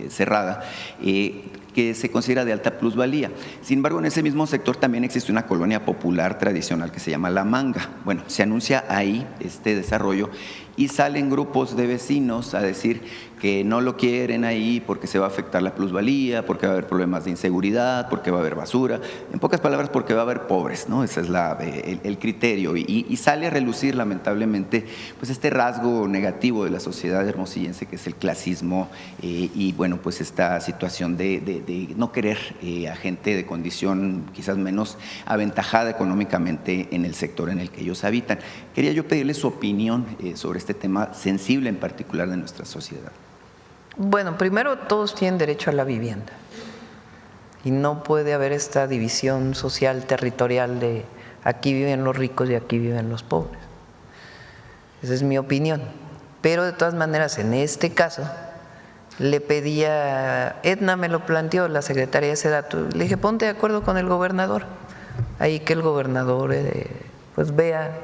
cerrada, que se considera de alta plusvalía. Sin embargo, en ese mismo sector también existe una colonia popular tradicional que se llama La Manga. Bueno, se anuncia ahí este desarrollo y salen grupos de vecinos a decir que no lo quieren ahí porque se va a afectar la plusvalía, porque va a haber problemas de inseguridad, porque va a haber basura, en pocas palabras porque va a haber pobres, ¿no? Ese es el criterio y sale a relucir lamentablemente pues este rasgo negativo de la sociedad hermosillense que es el clasismo y bueno pues esta situación de no querer a gente de condición quizás menos aventajada económicamente en el sector en el que ellos habitan. Quería yo pedirle su opinión sobre este tema sensible en particular de nuestra sociedad. Bueno, primero todos tienen derecho a la vivienda y no puede haber esta división social territorial de aquí viven los ricos y aquí viven los pobres. Esa es mi opinión. Pero de todas maneras, en este caso, le pedía, Edna me lo planteó, la secretaria de Sedatu, le dije ponte de acuerdo con el gobernador, ahí que el gobernador pues vea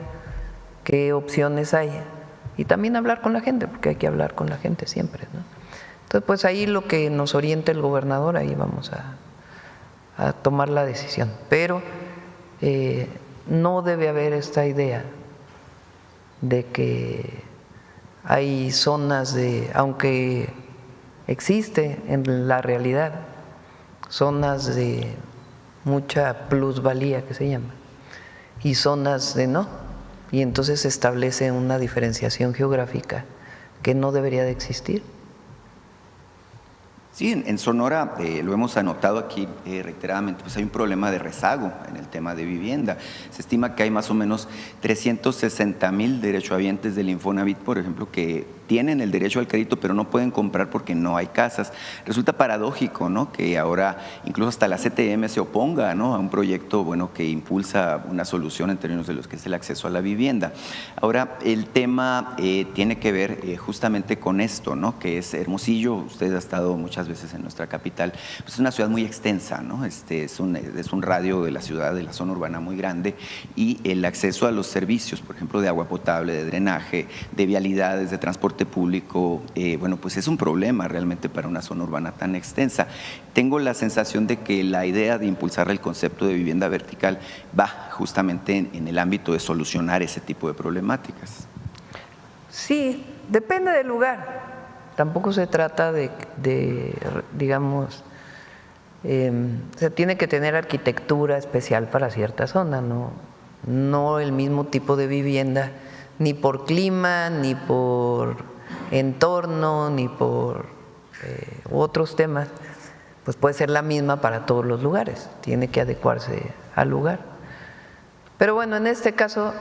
qué opciones hay. Y también hablar con la gente, porque hay que hablar con la gente siempre, ¿no? Entonces, pues ahí lo que nos oriente el gobernador, ahí vamos a tomar la decisión. Pero no debe haber esta idea de que hay zonas aunque existe en la realidad, zonas de mucha plusvalía que se llama, y zonas de no, y entonces se establece una diferenciación geográfica que no debería de existir. Sí, en Sonora lo hemos anotado aquí reiteradamente, pues hay un problema de rezago en el tema de vivienda. Se estima que hay más o menos 360,000 derechohabientes del Infonavit, por ejemplo, que tienen el derecho al crédito, pero no pueden comprar porque no hay casas. Resulta paradójico, ¿no?, que ahora incluso hasta la CTM se oponga, ¿no?, a un proyecto, bueno, que impulsa una solución en términos de lo que es el acceso a la vivienda. Ahora, el tema tiene que ver justamente con esto, ¿no?, que es Hermosillo. Usted ha estado muchas veces en nuestra capital, pues es una ciudad muy extensa, ¿no? Es un radio de la ciudad, de la zona urbana muy grande, y el acceso a los servicios, por ejemplo, de agua potable, de drenaje, de vialidades, de transporte público, bueno, pues es un problema realmente para una zona urbana tan extensa. Tengo la sensación de que la idea de impulsar el concepto de vivienda vertical va justamente en el ámbito de solucionar ese tipo de problemáticas. Sí, depende del lugar. Tampoco se trata digamos, se tiene que tener arquitectura especial para cierta zona, no el mismo tipo de vivienda, ni por clima, ni por entorno, ni por otros temas, pues puede ser la misma para todos los lugares, tiene que adecuarse al lugar. Pero bueno, en este caso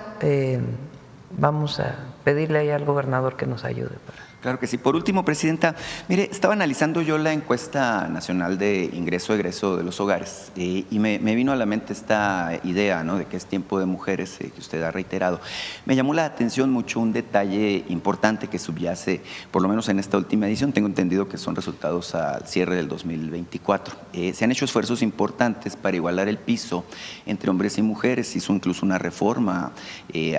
vamos a pedirle ahí al gobernador que nos ayude. Claro que sí. Por último, Presidenta, mire, estaba analizando yo la encuesta nacional de ingreso-egreso de los hogares y me vino a la mente esta idea, ¿no?, de que es tiempo de mujeres, que usted ha reiterado. Me llamó la atención mucho un detalle importante que subyace, por lo menos en esta última edición. Tengo entendido que son resultados al cierre del 2024. Se han hecho esfuerzos importantes para igualar el piso entre hombres y mujeres. Se hizo incluso una reforma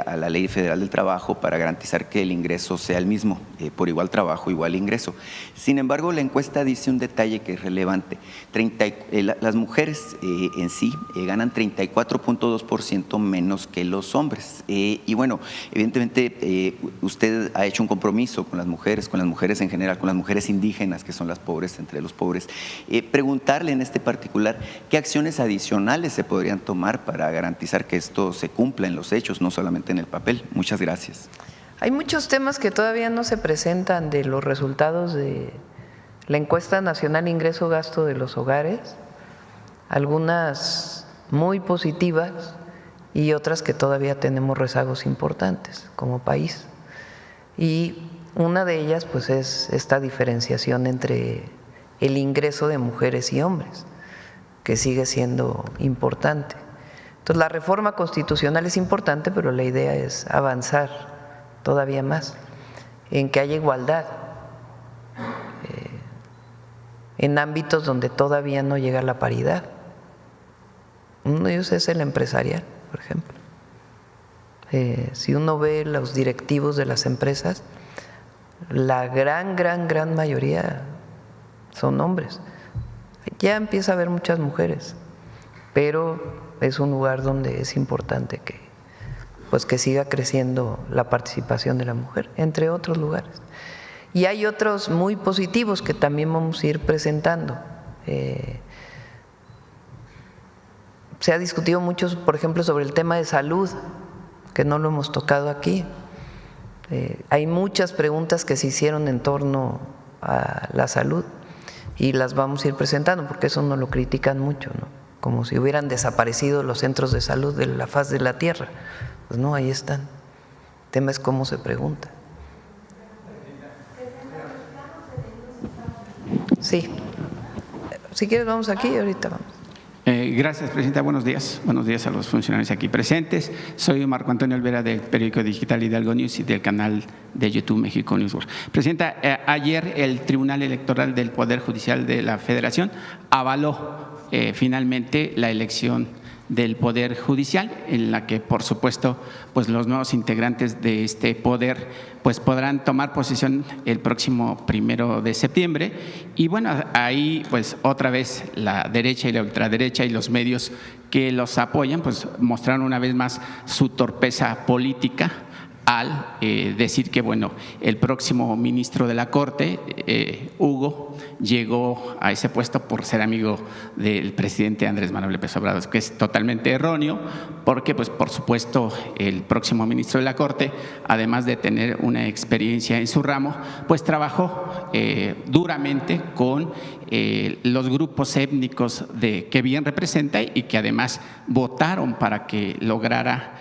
a la Ley Federal del Trabajo para garantizar que el ingreso sea el mismo, por igual trabajo, igual ingreso. Sin embargo, la encuesta dice un detalle que es relevante. Las mujeres en sí ganan 34.2% menos que los hombres. Y bueno, evidentemente usted ha hecho un compromiso con las mujeres en general, con las mujeres indígenas, que son las pobres entre los pobres. Preguntarle en este particular qué acciones adicionales se podrían tomar para garantizar que esto se cumpla en los hechos, no solamente en el papel. Muchas gracias. Hay muchos temas que todavía no se presentan de los resultados de la encuesta nacional ingreso-gasto de los hogares, algunas muy positivas y otras que todavía tenemos rezagos importantes como país. Y una de ellas pues es esta diferenciación entre el ingreso de mujeres y hombres, que sigue siendo importante. Entonces la reforma constitucional es importante, pero la idea es avanzar todavía más, en que haya igualdad en ámbitos donde todavía no llega la paridad. Uno de ellos es el empresarial, por ejemplo. Si uno ve los directivos de las empresas, la gran mayoría son hombres. Ya empieza a haber muchas mujeres, pero es un lugar donde es importante que siga creciendo la participación de la mujer, entre otros lugares. Y hay otros muy positivos que también vamos a ir presentando. Se ha discutido mucho, por ejemplo, sobre el tema de salud, que no lo hemos tocado aquí. Hay muchas preguntas que se hicieron en torno a la salud y las vamos a ir presentando, porque eso nos lo critican mucho, ¿no?, como si hubieran desaparecido los centros de salud de la faz de la tierra. Pues no, ahí están. El tema es cómo se pregunta. Sí. Si quieres vamos aquí y ahorita vamos. Gracias, Presidenta. Buenos días. Buenos días a los funcionarios aquí presentes. Soy Marco Antonio Olvera del periódico digital Hidalgo News y del canal de YouTube México News World. Presidenta, ayer el Tribunal Electoral del Poder Judicial de la Federación avaló finalmente la elección del Poder Judicial, en la que, por supuesto, pues los nuevos integrantes de este poder pues podrán tomar posesión el próximo 1 de septiembre. Y bueno, ahí pues otra vez la derecha y la ultraderecha y los medios que los apoyan pues mostraron una vez más su torpeza política al decir que bueno, el próximo ministro de la Corte, Hugo, llegó a ese puesto por ser amigo del presidente Andrés Manuel López Obrador, que es totalmente erróneo, porque pues por supuesto el próximo ministro de la Corte, además de tener una experiencia en su ramo, pues trabajó duramente con los grupos étnicos que bien representa y que además votaron para que lograra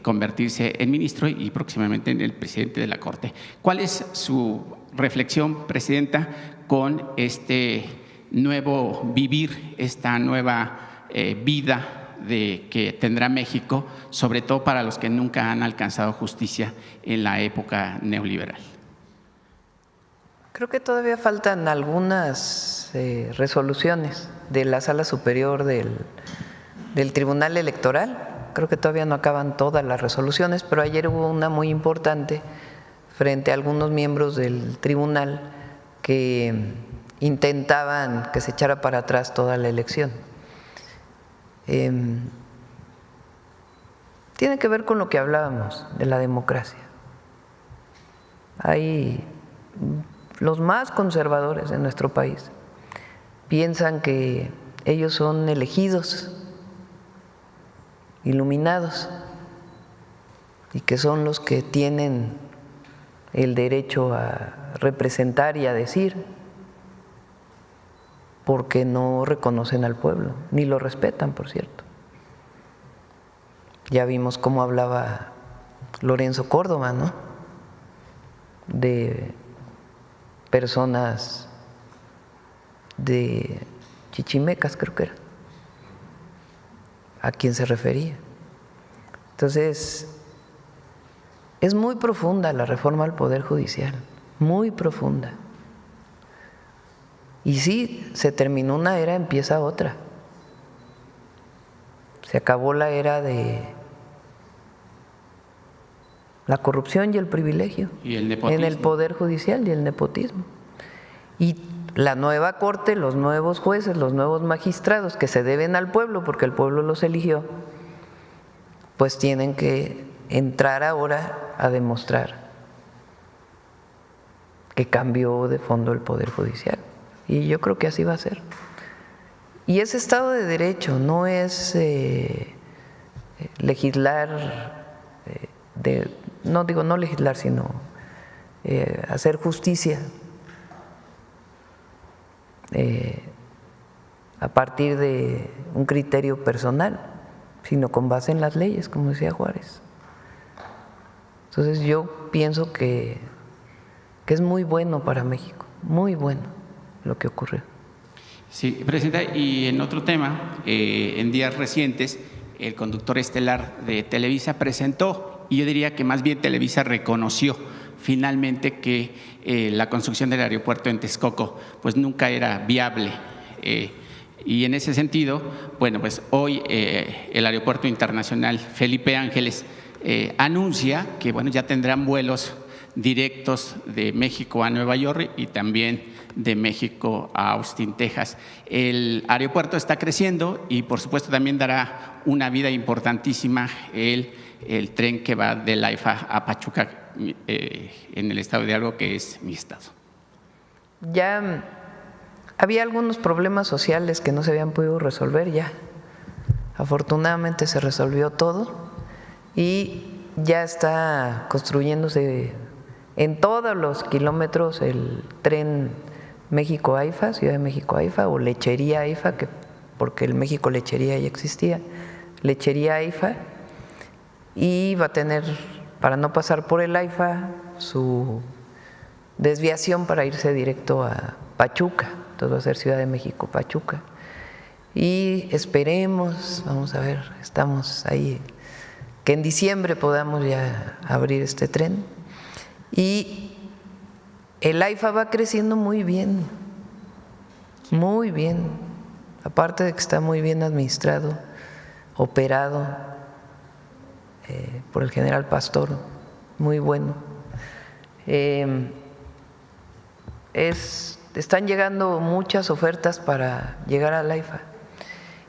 convertirse en ministro y próximamente en el presidente de la Corte. ¿Cuál es su reflexión, Presidenta, con este nuevo vivir, esta nueva vida que tendrá México, sobre todo para los que nunca han alcanzado justicia en la época neoliberal? Creo que todavía faltan algunas resoluciones de la Sala Superior del Tribunal Electoral. Creo que todavía no acaban todas las resoluciones, pero ayer hubo una muy importante frente a algunos miembros del tribunal que intentaban que se echara para atrás toda la elección. Tiene que ver con lo que hablábamos de la democracia. Hay los más conservadores de nuestro país piensan que ellos son elegidos, iluminados, y que son los que tienen el derecho a representar y a decir, porque no reconocen al pueblo, ni lo respetan, por cierto. Ya vimos cómo hablaba Lorenzo Córdoba, ¿no?, de personas de chichimecas, creo que era, a quién se refería. Entonces, es muy profunda la reforma al Poder Judicial, muy profunda. Y sí, se terminó una era, empieza otra. Se acabó la era de la corrupción y el privilegio ¿Y el nepotismo? En el Poder Judicial y el nepotismo. Y la nueva Corte, los nuevos jueces, los nuevos magistrados que se deben al pueblo porque el pueblo los eligió, pues tienen que entrar ahora a demostrar que cambió de fondo el Poder Judicial. Y yo creo que así va a ser. Y ese Estado de Derecho no es legislar, no legislar, sino hacer justicia a partir de un criterio personal, sino con base en las leyes, como decía Juárez. Entonces yo pienso que es muy bueno para México, muy bueno lo que ocurrió. Sí, Presidenta, y en otro tema, en días recientes, el conductor estelar de Televisa presentó, y yo diría que más bien Televisa reconoció finalmente que la construcción del aeropuerto en Texcoco pues nunca era viable. Y en ese sentido, bueno, pues hoy el Aeropuerto Internacional Felipe Ángeles anuncia que bueno, ya tendrán vuelos directos de México a Nueva York y también de México a Austin, Texas. El aeropuerto está creciendo y por supuesto también dará una vida importantísima el tren que va del AIFA a Pachuca, en el estado de Hidalgo, que es mi estado. Ya había algunos problemas sociales que no se habían podido resolver ya. Afortunadamente se resolvió todo y ya está construyéndose en todos los kilómetros el tren México-AIFA, Ciudad de México-AIFA, o Lechería AIFA, porque el México Lechería ya existía, Lechería AIFA, y va a tener, para no pasar por el AIFA, su desviación para irse directo a Pachuca. Entonces va a ser Ciudad de México-Pachuca. Y esperemos, vamos a ver, estamos ahí, que en diciembre podamos ya abrir este tren. Y el AIFA va creciendo muy bien, aparte de que está muy bien administrado, operado por el general Pastor, muy bueno. Están llegando muchas ofertas para llegar al AIFA.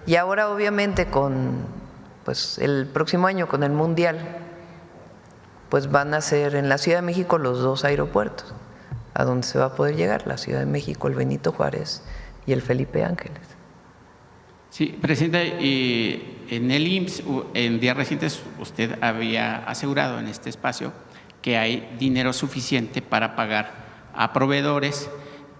Y ahora obviamente pues el próximo año con el Mundial, pues van a ser en la Ciudad de México los 2 aeropuertos a donde se va a poder llegar, la Ciudad de México, el Benito Juárez y el Felipe Ángeles. Sí, presidente, y en el IMSS, en días recientes, usted había asegurado en este espacio que hay dinero suficiente para pagar a proveedores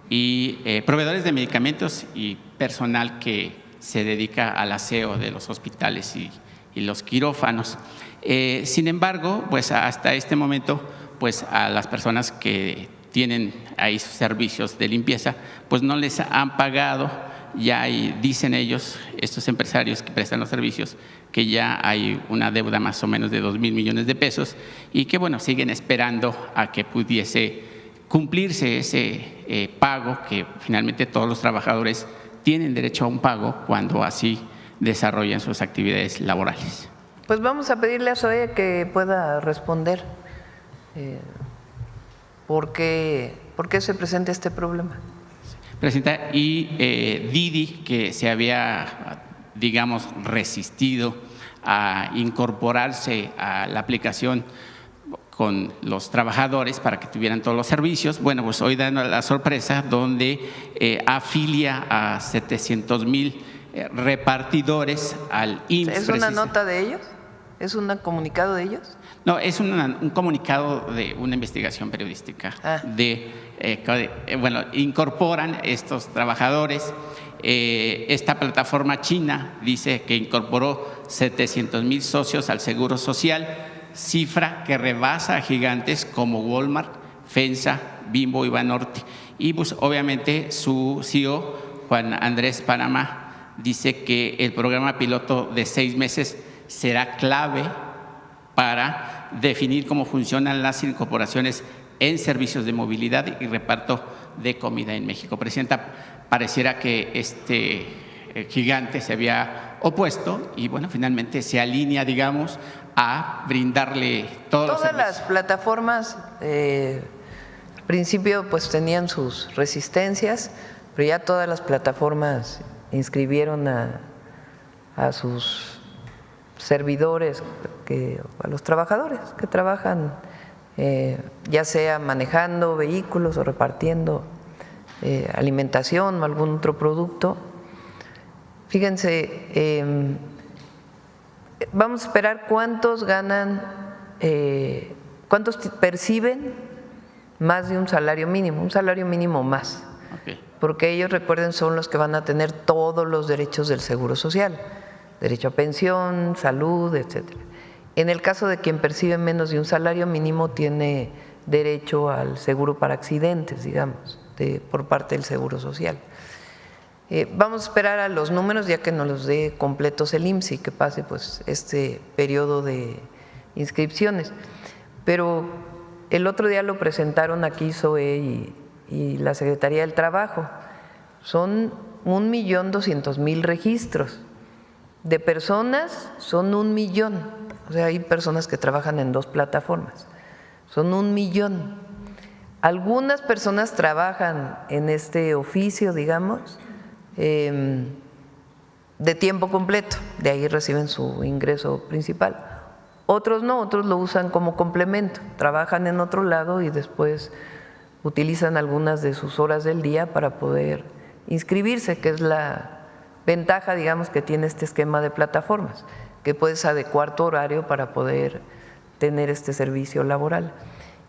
de medicamentos y personal que se dedica al aseo de los hospitales y los quirófanos. Sin embargo, pues hasta este momento, pues a las personas que tienen ahí sus servicios de limpieza, pues no les han pagado. Ya dicen ellos, estos empresarios que prestan los servicios, que ya hay una deuda más o menos de 2,000 millones de pesos y que, bueno, siguen esperando a que pudiese cumplirse ese pago, que finalmente todos los trabajadores tienen derecho a un pago cuando así desarrollan sus actividades laborales. Pues vamos a pedirle a Zoe que pueda responder por qué se presenta este problema. Presidenta, y Didi, que se había, digamos, resistido a incorporarse a la aplicación con los trabajadores para que tuvieran todos los servicios, bueno, pues hoy dan la sorpresa donde afilia a 700,000 repartidores al IMSS. ¿Es una nota de ellos? ¿Es un comunicado de ellos? No, es un comunicado de una investigación periodística. Bueno, incorporan estos trabajadores. Esta plataforma china dice que incorporó 700,000 socios al Seguro Social, cifra que rebasa a gigantes como Walmart, FEMSA, Bimbo y Banorte. Y pues obviamente su CEO, Juan Andrés Panamá, dice que el programa piloto de 6 meses será clave para definir cómo funcionan las incorporaciones en servicios de movilidad y reparto de comida en México. Presidenta, pareciera que este gigante se había opuesto y, bueno, finalmente se alinea, digamos, a brindarle todas las plataformas. Al principio pues tenían sus resistencias, pero ya todas las plataformas inscribieron a sus servidores, a los trabajadores que trabajan, ya sea manejando vehículos o repartiendo alimentación o algún otro producto. Fíjense, vamos a esperar cuántos ganan, cuántos perciben más de un salario mínimo más. Okay. Porque ellos, recuerden, son los que van a tener todos los derechos del Seguro Social, derecho a pensión, salud, etcétera. En el caso de quien percibe menos de un salario mínimo, tiene derecho al seguro para accidentes, digamos, por parte del Seguro Social. Vamos a esperar a los números ya que nos los dé completos el IMSS y que pase pues este periodo de inscripciones. Pero el otro día lo presentaron aquí Zoe y la Secretaría del Trabajo. Son 1,200,000 registros. De personas son 1 millón. O sea, hay personas que trabajan en 2 plataformas. Son 1 millón. Algunas personas trabajan en este oficio, digamos, de tiempo completo, de ahí reciben su ingreso principal. Otros no, otros lo usan como complemento, trabajan en otro lado y después utilizan algunas de sus horas del día para poder inscribirse, que es la ventaja, digamos, que tiene este esquema de plataformas, que puedes adecuar tu horario para poder tener este servicio laboral.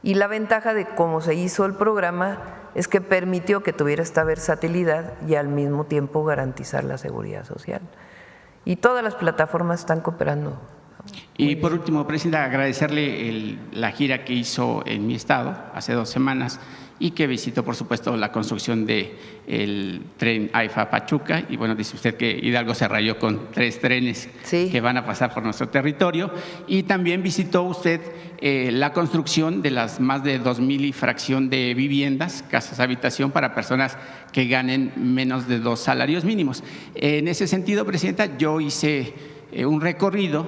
Y la ventaja de cómo se hizo el programa es que permitió que tuviera esta versatilidad y al mismo tiempo garantizar la seguridad social. Y todas las plataformas están cooperando. Y por último, Presidenta, agradecerle la gira que hizo en mi estado hace 2 semanas y que visitó, por supuesto, la construcción del tren AIFA Pachuca. Y bueno, dice usted que Hidalgo se rayó con 3 trenes que van a pasar por nuestro territorio. Y también visitó usted la construcción de las más de 2,000 y fracción de viviendas, casas habitación para personas que ganen menos de 2 salarios mínimos. En ese sentido, Presidenta, yo hice un recorrido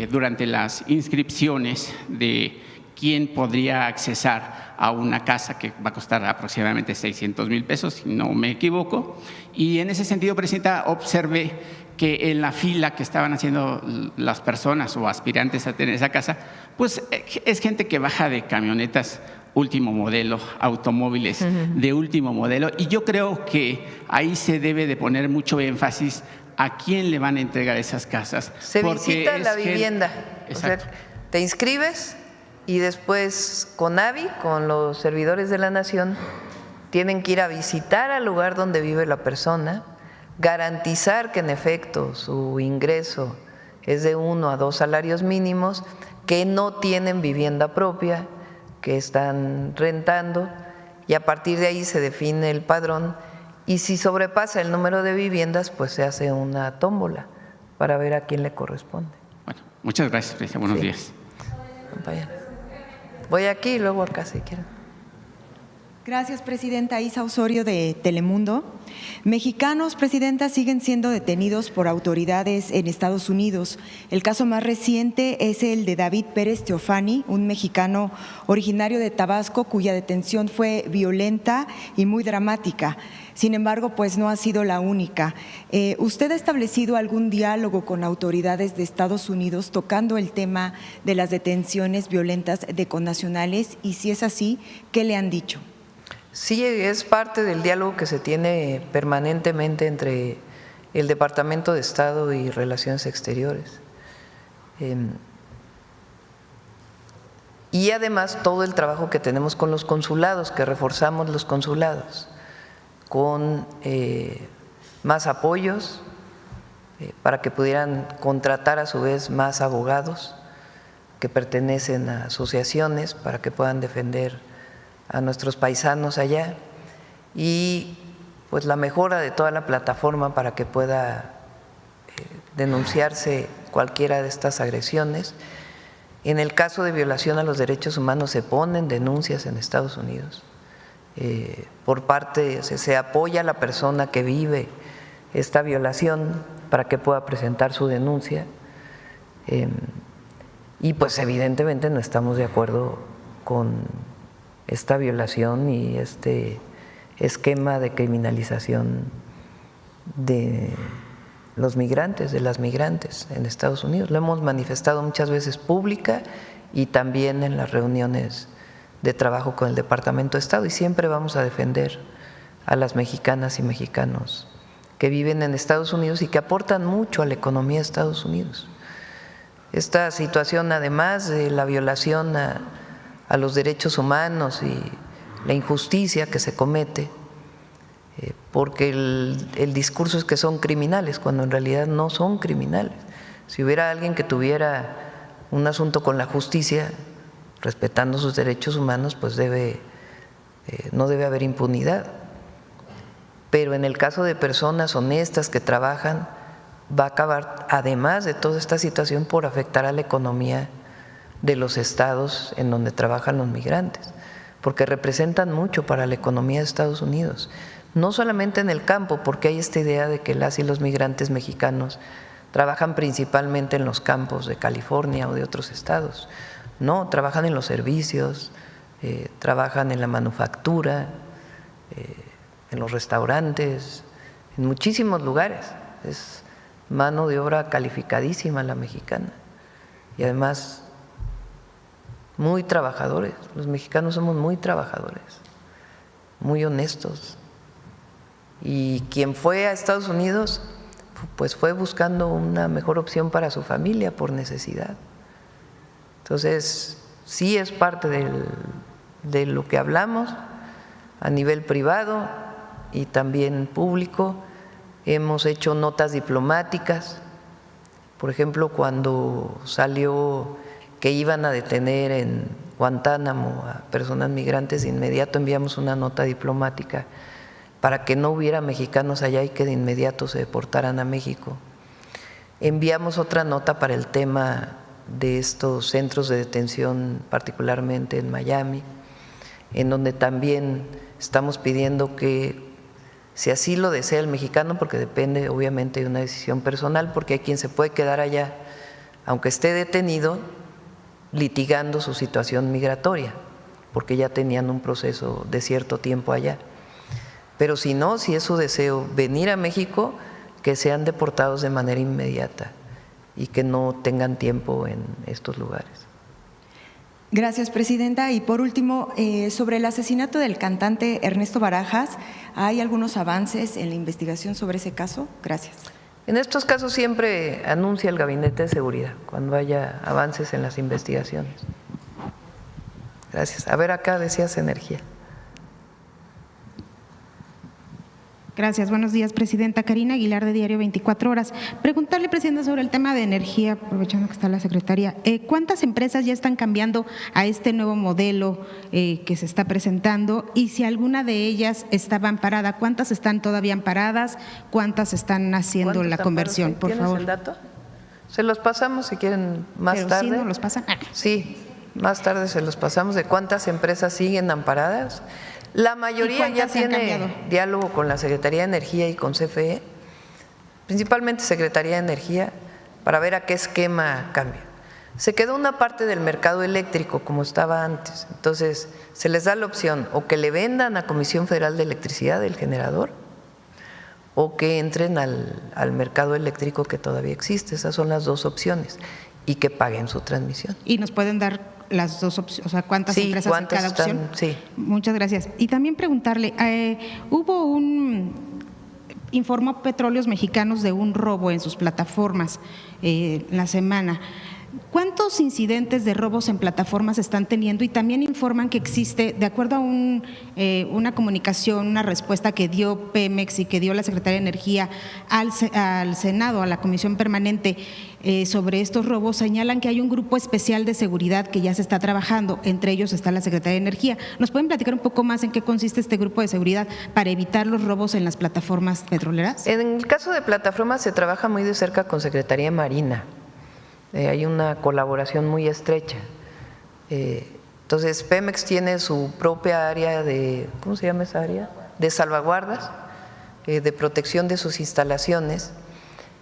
durante las inscripciones de quién podría accesar a una casa que va a costar aproximadamente 600,000 pesos, si no me equivoco. Y en ese sentido, Presidenta, observé que en la fila que estaban haciendo las personas o aspirantes a tener esa casa, pues es gente que baja de camionetas último modelo, automóviles de último modelo, y yo creo que ahí se debe de poner mucho énfasis a quién le van a entregar esas casas. Se visita la vivienda, o sea, te inscribes y después con AVI, con los servidores de la Nación, tienen que ir a visitar al lugar donde vive la persona, garantizar que en efecto su ingreso es de 1 a 2 salarios mínimos, que no tienen vivienda propia, que están rentando, y a partir de ahí se define el padrón, y si sobrepasa el número de viviendas, pues se hace una tómbola para ver a quién le corresponde. Bueno, muchas gracias, Presidenta. Buenos días. Voy aquí y luego acá si quieren. Gracias, Presidenta. Isa Osorio, de Telemundo. Mexicanos, Presidenta, siguen siendo detenidos por autoridades en Estados Unidos. El caso más reciente es el de David Pérez Teofani, un mexicano originario de Tabasco, cuya detención fue violenta y muy dramática. Sin embargo, pues no ha sido la única. ¿Usted ha establecido algún diálogo con autoridades de Estados Unidos tocando el tema de las detenciones violentas de connacionales? Y si es así, ¿qué le han dicho? Sí, es parte del diálogo que se tiene permanentemente entre el Departamento de Estado y Relaciones Exteriores. Y además todo el trabajo que tenemos con los consulados, que reforzamos los consulados, con más apoyos para que pudieran contratar a su vez más abogados que pertenecen a asociaciones para que puedan defender a nuestros paisanos allá, y pues la mejora de toda la plataforma para que pueda denunciarse cualquiera de estas agresiones. En el caso de violación a los derechos humanos se ponen denuncias en Estados Unidos. Por parte, se apoya a la persona que vive esta violación para que pueda presentar su denuncia, y pues evidentemente no estamos de acuerdo con esta violación y este esquema de criminalización de los migrantes, de las migrantes en Estados Unidos. Lo hemos manifestado muchas veces pública y también en las reuniones de trabajo con el Departamento de Estado, y siempre vamos a defender a las mexicanas y mexicanos que viven en Estados Unidos y que aportan mucho a la economía de Estados Unidos. Esta situación, además de la violación a los derechos humanos y la injusticia que se comete, porque el discurso es que son criminales, cuando en realidad no son criminales. Si hubiera alguien que tuviera un asunto con la justicia, respetando sus derechos humanos, pues no debe haber impunidad. Pero en el caso de personas honestas que trabajan, va a acabar, además de toda esta situación, por afectar a la economía de los estados en donde trabajan los migrantes, porque representan mucho para la economía de Estados Unidos, no solamente en el campo, porque hay esta idea de que las y los migrantes mexicanos trabajan principalmente en los campos de California o de otros estados. No, trabajan en los servicios, trabajan en la manufactura, en los restaurantes, en muchísimos lugares. Es mano de obra calificadísima la mexicana, y además muy trabajadores. Los mexicanos somos muy trabajadores, muy honestos, y quien fue a Estados Unidos pues fue buscando una mejor opción para su familia por necesidad. Entonces sí es parte de lo que hablamos a nivel privado y también público. Hemos hecho notas diplomáticas, por ejemplo, cuando salió que iban a detener en Guantánamo a personas migrantes, de inmediato enviamos una nota diplomática para que no hubiera mexicanos allá y que de inmediato se deportaran a México. Enviamos otra nota para el tema de estos centros de detención, particularmente en Miami, en donde también estamos pidiendo que si así lo desea el mexicano, porque depende obviamente de una decisión personal, porque hay quien se puede quedar allá, aunque esté detenido, litigando su situación migratoria, porque ya tenían un proceso de cierto tiempo allá. Pero si no, si es su deseo venir a México, que sean deportados de manera inmediata y que no tengan tiempo en estos lugares. Gracias, presidenta. Y por último, sobre el asesinato del cantante Ernesto Barajas, ¿hay algunos avances en la investigación sobre ese caso? Gracias. En estos casos siempre anuncia el Gabinete de Seguridad cuando haya avances en las investigaciones. Gracias. A ver, acá decías energía. Gracias. Buenos días, presidenta. Karina Aguilar, de Diario 24 Horas. Preguntarle, presidenta, sobre el tema de energía, aprovechando que está la secretaria. ¿Cuántas empresas ya están cambiando a este nuevo modelo que se está presentando? Y si alguna de ellas estaba amparada, ¿cuántas están todavía amparadas? ¿Cuántas están haciendo la conversión? Por favor. ¿Tienes el dato? Se los pasamos si quieren más Pero tarde. ¿sí nos los pasan? Sí, más tarde se los pasamos de cuántas empresas siguen amparadas. La mayoría ya tiene diálogo con la Secretaría de Energía y con CFE, principalmente Secretaría de Energía, para ver a qué esquema cambia. Se quedó una parte del mercado eléctrico como estaba antes, entonces se les da la opción o que le vendan a Comisión Federal de Electricidad el generador o que entren al mercado eléctrico que todavía existe. Esas son las dos opciones y que paguen su transmisión. ¿Y nos pueden dar las dos opciones, o sea, cuántas empresas en cada opción? Sí. Muchas gracias. Y también preguntarle, informó Petróleos Mexicanos de un robo en sus plataformas la semana. ¿Cuántos incidentes de robos en plataformas están teniendo? Y también informan que existe, de acuerdo a una comunicación, una respuesta que dio Pemex y que dio la Secretaría de Energía al Senado, a la Comisión Permanente sobre estos robos, señalan que hay un grupo especial de seguridad que ya se está trabajando, entre ellos está la Secretaría de Energía. ¿Nos pueden platicar un poco más en qué consiste este grupo de seguridad para evitar los robos en las plataformas petroleras? En el caso de plataformas se trabaja muy de cerca con Secretaría de Marina. Hay una colaboración muy estrecha. Entonces, Pemex tiene su propia área de, ¿cómo se llama esa área? De salvaguardas, de protección de sus instalaciones.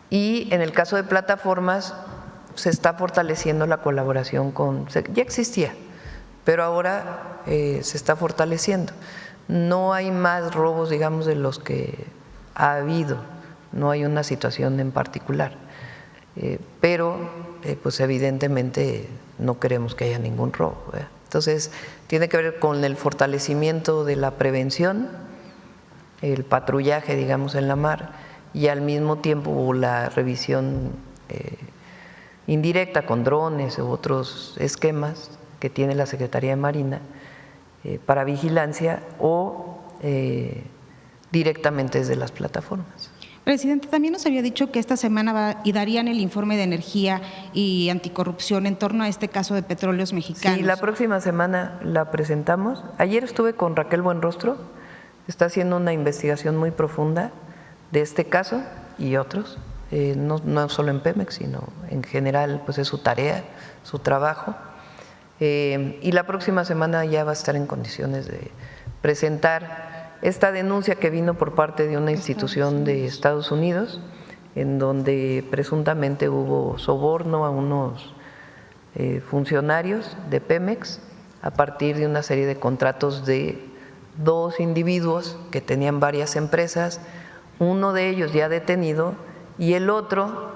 Y en el caso de plataformas, se está fortaleciendo la colaboración con, ya existía, pero ahora se está fortaleciendo. No hay más robos, digamos, de los que ha habido, no hay una situación en particular. Pero pues evidentemente no queremos que haya ningún robo, ¿verdad? Entonces tiene que ver con el fortalecimiento de la prevención, el patrullaje, digamos, en la mar, y al mismo tiempo la revisión indirecta con drones u otros esquemas que tiene la Secretaría de Marina para vigilancia o directamente desde las plataformas. Presidente, también nos había dicho que esta semana darían el informe de energía y anticorrupción en torno a este caso de Petróleos Mexicanos. Sí, la próxima semana la presentamos. Ayer estuve con Raquel Buenrostro, está haciendo una investigación muy profunda de este caso y otros, no solo en Pemex, sino en general, pues es su tarea, su trabajo. Y la próxima semana ya va a estar en condiciones de presentar esta denuncia que vino por parte de una institución de Estados Unidos, en donde presuntamente hubo soborno a unos funcionarios de Pemex a partir de una serie de contratos de dos individuos que tenían varias empresas, uno de ellos ya detenido y el otro,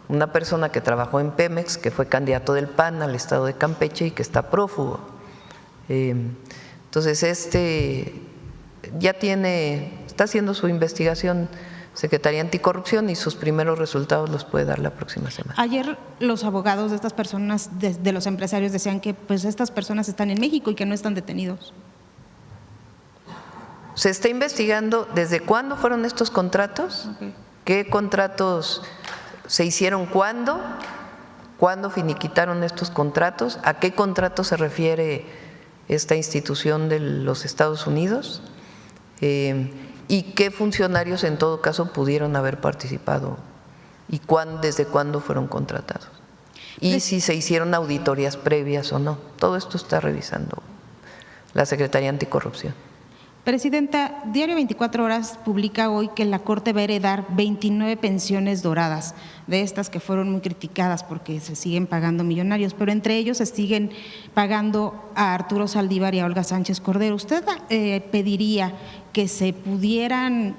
una persona que trabajó en Pemex, que fue candidato del PAN al estado de Campeche y que está prófugo. Entonces, ya está haciendo su investigación Secretaría Anticorrupción y sus primeros resultados los puede dar la próxima semana. Ayer los abogados de estas personas, de los empresarios, decían que pues estas personas están en México y que no están detenidos. Se está investigando desde cuándo fueron estos contratos, qué contratos se hicieron cuándo finiquitaron estos contratos, a qué contrato se refiere esta institución de los Estados Unidos. Y qué funcionarios en todo caso pudieron haber participado y desde cuándo fueron contratados y si se hicieron auditorías previas o no. Todo esto está revisando la Secretaría Anticorrupción. Presidenta, Diario 24 Horas publica hoy que la Corte va a heredar 29 pensiones doradas, de estas que fueron muy criticadas porque se siguen pagando millonarios, pero entre ellos se siguen pagando a Arturo Saldívar y a Olga Sánchez Cordero. ¿Usted pediría que se pudieran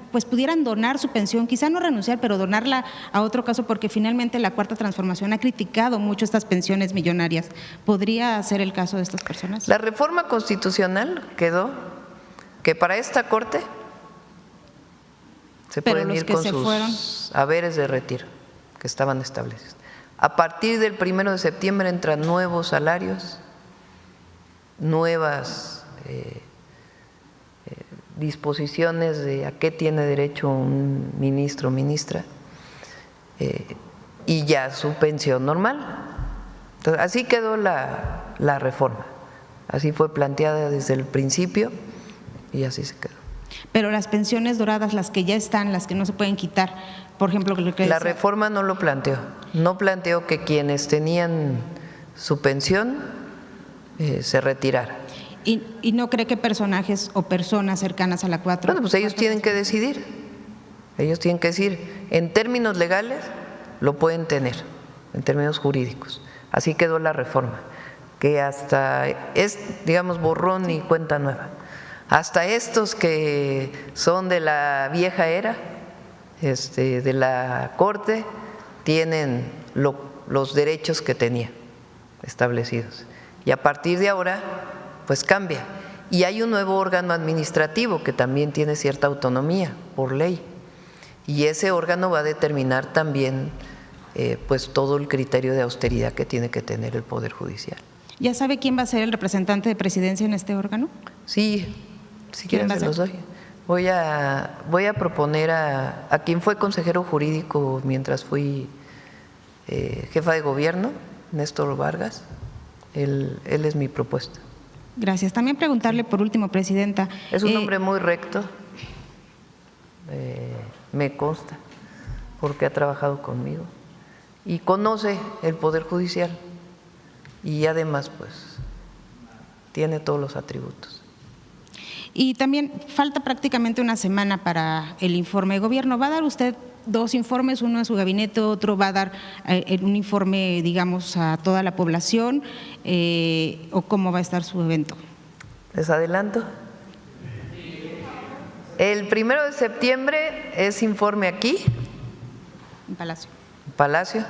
donar su pensión, quizá no renunciar, pero donarla a otro caso, porque finalmente la Cuarta Transformación ha criticado mucho estas pensiones millonarias? ¿Podría ser el caso de estas personas? La reforma constitucional quedó que para esta Corte se pueden ir con sus haberes de retiro que estaban establecidos. A partir del 1 de septiembre entran nuevos salarios, nuevas disposiciones de a qué tiene derecho un ministro o ministra y ya su pensión normal. Entonces, así quedó la reforma, así fue planteada desde el principio y así se quedó. Pero las pensiones doradas, las que ya están, las que no se pueden quitar, por ejemplo… La reforma no lo planteó, no planteó que quienes tenían su pensión se retiraran. ¿Y no cree que personajes o personas cercanas a la 4? Bueno, pues ellos tienen que decidir, ellos tienen que decir, en términos legales lo pueden tener, en términos jurídicos. Así quedó la reforma, que hasta es, digamos, borrón y cuenta nueva. Hasta estos que son de la vieja era, de la Corte, tienen los derechos que tenían establecidos. Y a partir de ahora, pues cambia. Y hay un nuevo órgano administrativo que también tiene cierta autonomía por ley. Y ese órgano va a determinar también pues todo el criterio de austeridad que tiene que tener el Poder Judicial. ¿Ya sabe quién va a ser el representante de presidencia en este órgano? Sí, si quieren se los doy. Voy a proponer a quien fue consejero jurídico mientras fui jefa de gobierno, Néstor Vargas. Él es mi propuesta. Gracias. También preguntarle por último, Presidenta. Es un hombre muy recto, me consta, porque ha trabajado conmigo y conoce el Poder Judicial y además pues tiene todos los atributos. Y también falta prácticamente una semana para el informe de gobierno. ¿Va a dar usted 2 informes, uno a su gabinete, otro va a dar un informe, digamos, a toda la población, o cómo va a estar su evento? Les adelanto. El 1 de septiembre es informe aquí. En Palacio. Palacio.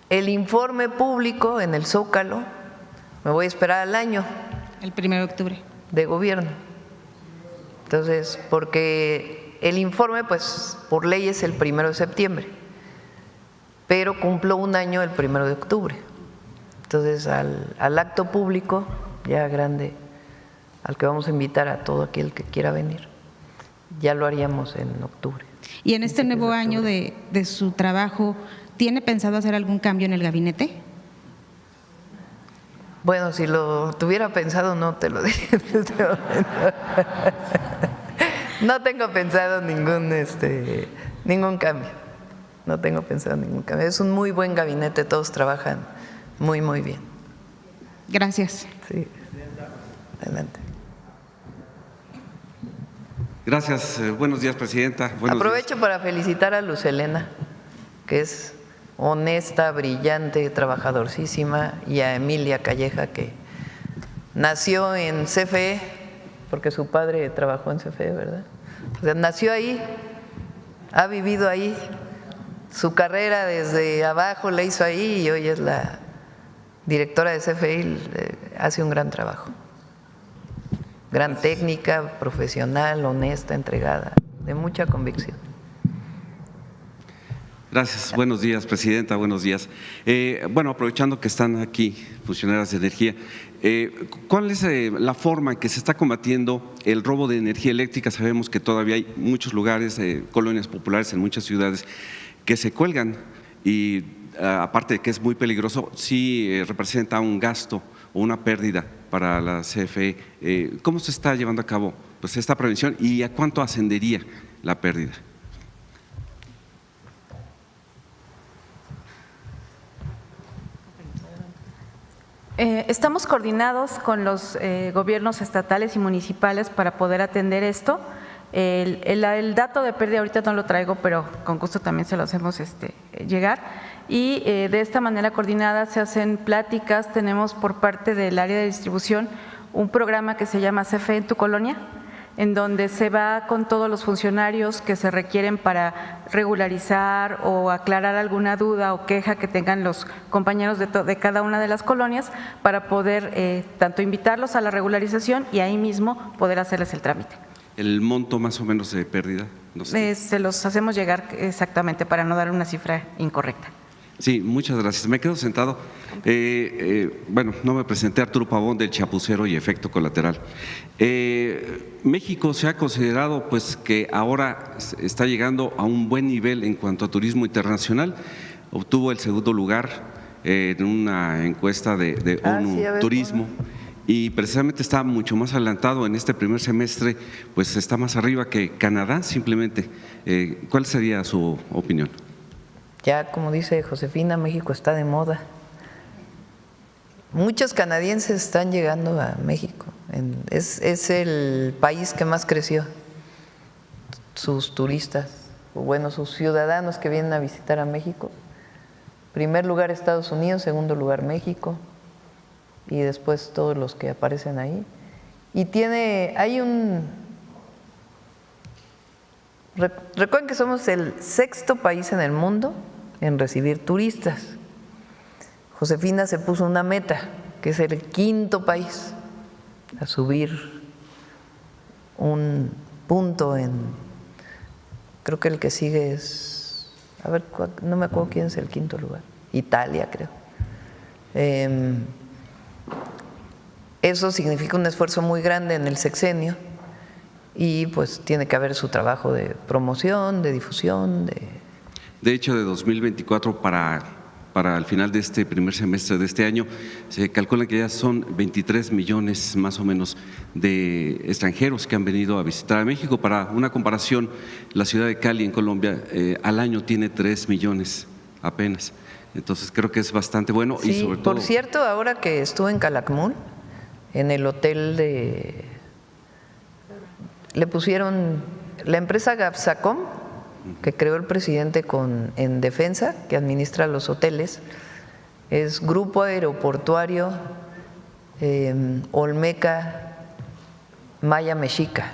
El informe público en el Zócalo, me voy a esperar al año. El 1 de octubre. De gobierno. Entonces, porque el informe, pues, por ley es el 1 de septiembre, pero cumplo un año el 1 de octubre. Entonces, al acto público, ya grande, al que vamos a invitar a todo aquel que quiera venir, ya lo haríamos en octubre. ¿Y en este nuevo año de su trabajo, tiene pensado hacer algún cambio en el gabinete? Bueno, si lo tuviera pensado, no te lo diría en este momento. No tengo pensado ningún cambio. No tengo pensado ningún cambio. Es un muy buen gabinete, todos trabajan muy, muy bien. Gracias. Sí. Adelante. Gracias. Buenos días, Presidenta. Aprovecho para felicitar a Luz Helena, que es honesta, brillante, trabajadorcísima, y a Emilia Calleja, que nació en CFE, porque su padre trabajó en CFE, ¿verdad? O sea, nació ahí, ha vivido ahí, su carrera desde abajo la hizo ahí y hoy es la directora de CFE y hace un gran trabajo. Gran técnica, profesional, honesta, entregada, de mucha convicción. Gracias. Buenos días, Presidenta. Buenos días. Bueno, aprovechando que están aquí funcionarias de energía, ¿cuál es la forma en que se está combatiendo el robo de energía eléctrica? Sabemos que todavía hay muchos lugares, colonias populares en muchas ciudades que se cuelgan y aparte de que es muy peligroso, sí representa un gasto o una pérdida para la CFE. ¿Cómo se está llevando a cabo pues, esta prevención y a cuánto ascendería la pérdida? Estamos coordinados con los gobiernos estatales y municipales para poder atender esto. El dato de pérdida ahorita no lo traigo, pero con gusto también se lo hacemos llegar. Y de esta manera coordinada se hacen pláticas. Tenemos por parte del área de distribución un programa que se llama CFE en tu colonia, en donde se va con todos los funcionarios que se requieren para regularizar o aclarar alguna duda o queja que tengan los compañeros de cada una de las colonias, para poder tanto invitarlos a la regularización y ahí mismo poder hacerles el trámite. ¿El monto más o menos de pérdida? No sé. Se los hacemos llegar exactamente para no dar una cifra incorrecta. Sí, muchas gracias. Me quedo sentado. Bueno, no me presenté, Arturo Pavón, del Chapucero y Efecto Colateral. México se ha considerado pues que ahora está llegando a un buen nivel en cuanto a turismo internacional. Obtuvo el segundo lugar en una encuesta de ONU sí, Turismo. Y precisamente está mucho más adelantado en este primer semestre, pues está más arriba que Canadá simplemente. ¿Cuál sería su opinión? Ya, como dice Josefina, México está de moda. Muchos canadienses están llegando a México. Es el país que más creció. Sus turistas, o bueno, sus ciudadanos que vienen a visitar a México. Primer lugar Estados Unidos, segundo lugar México, y después todos los que aparecen ahí. Y recuerden que somos el 6º país en el mundo en recibir turistas. Josefina se puso una meta, que es el 5º país a subir un punto creo que el que sigue es, a ver, no me acuerdo quién es el 5º lugar, Italia creo. Eso significa un esfuerzo muy grande en el sexenio y pues tiene que haber su trabajo de promoción, de difusión. De hecho, de 2024 para el final de este primer semestre de este año, se calcula que ya son 23 millones más o menos de extranjeros que han venido a visitar a México. Para una comparación, la ciudad de Cali en Colombia al año tiene 3 millones apenas. Entonces creo que es bastante bueno. Sí, y sobre todo, por cierto, ahora que estuve en Calakmul, en el hotel le pusieron la empresa Gafsacom, que creó el presidente en defensa, que administra los hoteles, es Grupo Aeroportuario Olmeca Maya Mexica.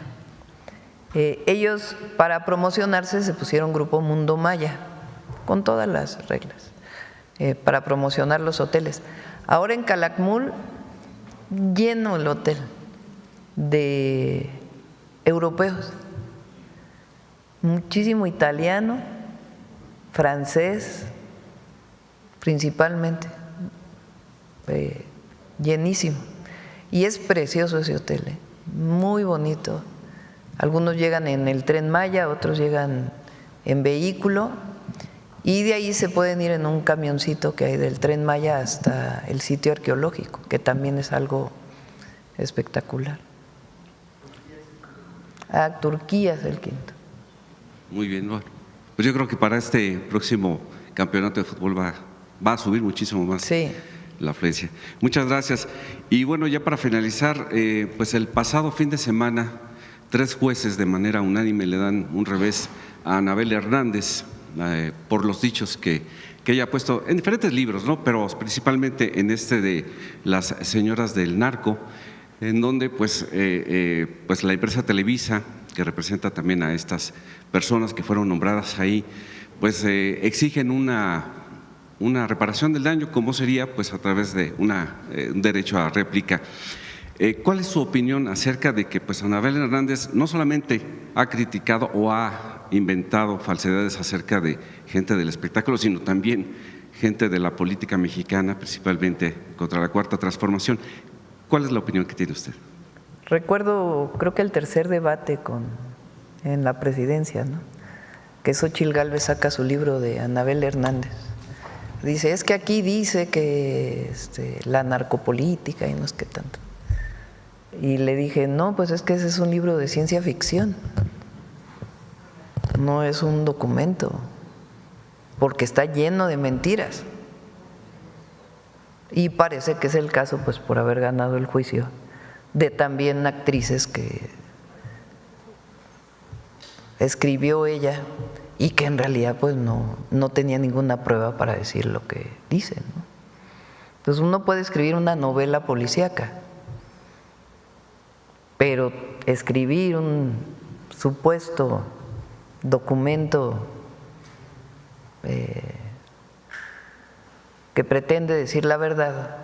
Ellos, para promocionarse, se pusieron Grupo Mundo Maya, con todas las reglas, para promocionar los hoteles. Ahora en Calakmul, lleno el hotel de europeos, muchísimo italiano, francés, principalmente, llenísimo. Y es precioso ese hotel, muy bonito. Algunos llegan en el Tren Maya, otros llegan en vehículo, y de ahí se pueden ir en un camioncito que hay del Tren Maya hasta el sitio arqueológico, que también es algo espectacular. Turquía es el 5º. Muy bien, bueno, pues yo creo que para este próximo campeonato de fútbol va a subir muchísimo más la afluencia. Muchas gracias. Y bueno, ya para finalizar, pues el pasado fin de semana, 3 jueces de manera unánime le dan un revés a Anabel Hernández por los dichos que ella ha puesto en diferentes libros, ¿no? Pero principalmente en de las señoras del narco, en donde pues la empresa Televisa, que representa también a estas personas que fueron nombradas ahí, pues exigen una reparación del daño, como sería pues a través de un derecho a réplica. ¿Cuál es su opinión acerca de que pues Anabel Hernández no solamente ha criticado o ha inventado falsedades acerca de gente del espectáculo, sino también gente de la política mexicana, principalmente contra la Cuarta Transformación? ¿Cuál es la opinión que tiene usted? Recuerdo, creo que el tercer debate en la presidencia, ¿no? Que Xóchitl Gálvez saca su libro de Anabel Hernández. Dice, es que aquí dice que la narcopolítica y no es que tanto. Y le dije, no, pues es que ese es un libro de ciencia ficción, no es un documento, porque está lleno de mentiras. Y parece que es el caso, pues, por haber ganado el juicio, de también actrices que escribió ella y que en realidad pues no tenía ninguna prueba para decir lo que dicen, ¿no? Entonces uno puede escribir una novela policíaca, pero escribir un supuesto documento que pretende decir la verdad,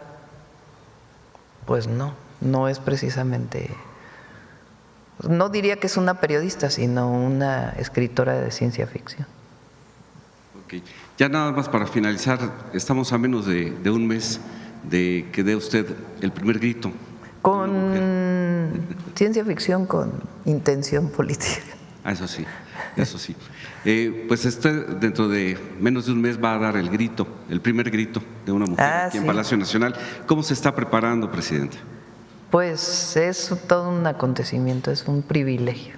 pues no es precisamente, no diría que es una periodista, sino una escritora de ciencia ficción. Okay. Ya nada más para finalizar, estamos a menos de un mes de que dé usted el primer grito. Con ciencia ficción con intención política. Eso sí, eso sí. Pues usted dentro de menos de un mes va a dar el grito, el primer grito de una mujer aquí en Palacio Nacional. ¿Cómo se está preparando, Presidenta? Pues es todo un acontecimiento, es un privilegio,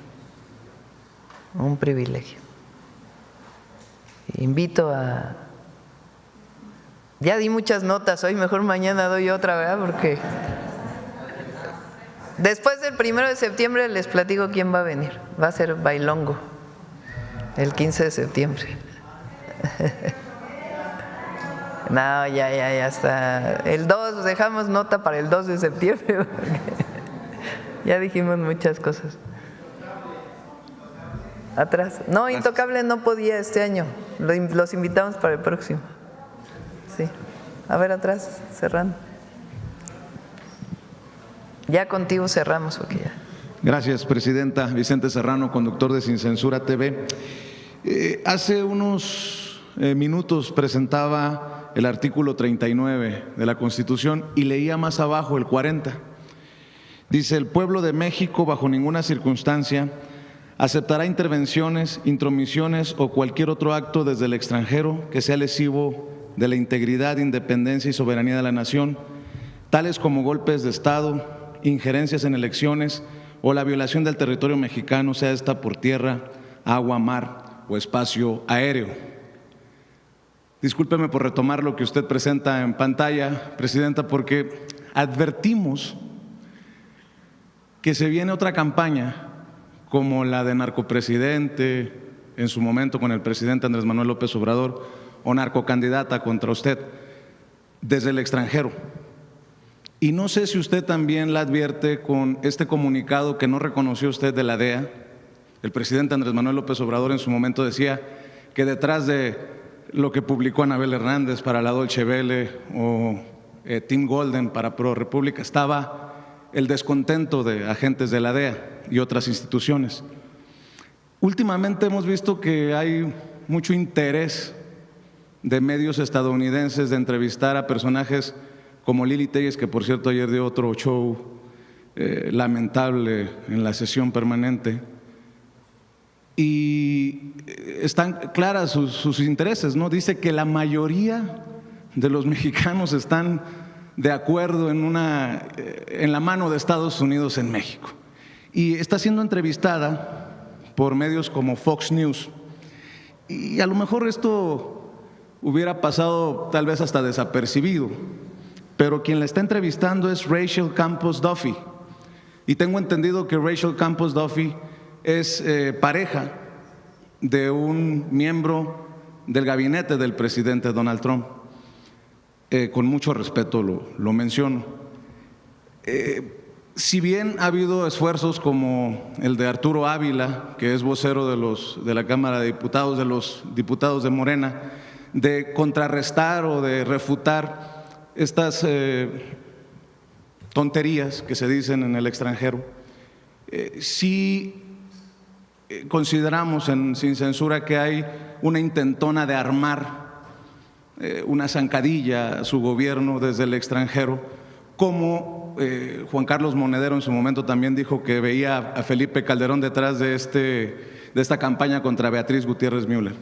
un privilegio. Invito a… Ya di muchas notas hoy, mejor mañana doy otra, ¿verdad? Porque después del 1 de septiembre les platico quién va a venir. Va a ser Bailongo, el 15 de septiembre. No, ya está. El 2, dejamos nota para el 2 de septiembre. Ya dijimos muchas cosas. Atrás. No, Intocable no podía este año. Los invitamos para el próximo. Sí. A ver, atrás, cerrando. Ya contigo cerramos, porque ya. Gracias, Presidenta. Vicente Serrano, conductor de Sin Censura TV. Hace unos minutos presentaba el artículo 39 de la Constitución y leía más abajo el 40. Dice: el pueblo de México bajo ninguna circunstancia aceptará intervenciones, intromisiones o cualquier otro acto desde el extranjero que sea lesivo de la integridad, independencia y soberanía de la nación, tales como golpes de Estado, injerencias en elecciones o la violación del territorio mexicano, sea esta por tierra, agua, mar o espacio aéreo. Discúlpeme por retomar lo que usted presenta en pantalla, Presidenta, porque advertimos que se viene otra campaña como la de narcopresidente, en su momento con el presidente Andrés Manuel López Obrador, o narcocandidata contra usted, desde el extranjero. Y no sé si usted también la advierte con este comunicado que no reconoció usted de la DEA. El presidente Andrés Manuel López Obrador en su momento decía que detrás de lo que publicó Anabel Hernández para la Deutsche Welle o Tim Golden para Pro República estaba el descontento de agentes de la DEA y otras instituciones. Últimamente hemos visto que hay mucho interés de medios estadounidenses de entrevistar a personajes como Lili Telles, que por cierto ayer dio otro show lamentable en la sesión permanente, y están claras sus intereses, ¿no? Dice que la mayoría de los mexicanos están de acuerdo en la mano de Estados Unidos en México. Y está siendo entrevistada por medios como Fox News. Y a lo mejor esto hubiera pasado tal vez hasta desapercibido, pero quien la está entrevistando es Rachel Campos Duffy. Y tengo entendido que Rachel Campos Duffy es pareja de un miembro del gabinete del presidente Donald Trump. Con mucho respeto lo menciono. Si bien ha habido esfuerzos como el de Arturo Ávila, que es vocero de la Cámara de Diputados, de los diputados de Morena, de contrarrestar o de refutar estas tonterías que se dicen en el extranjero, sí consideramos en Sin Censura que hay una intentona de armar una zancadilla a su gobierno desde el extranjero, como Juan Carlos Monedero en su momento también dijo que veía a Felipe Calderón detrás de esta campaña contra Beatriz Gutiérrez Müller.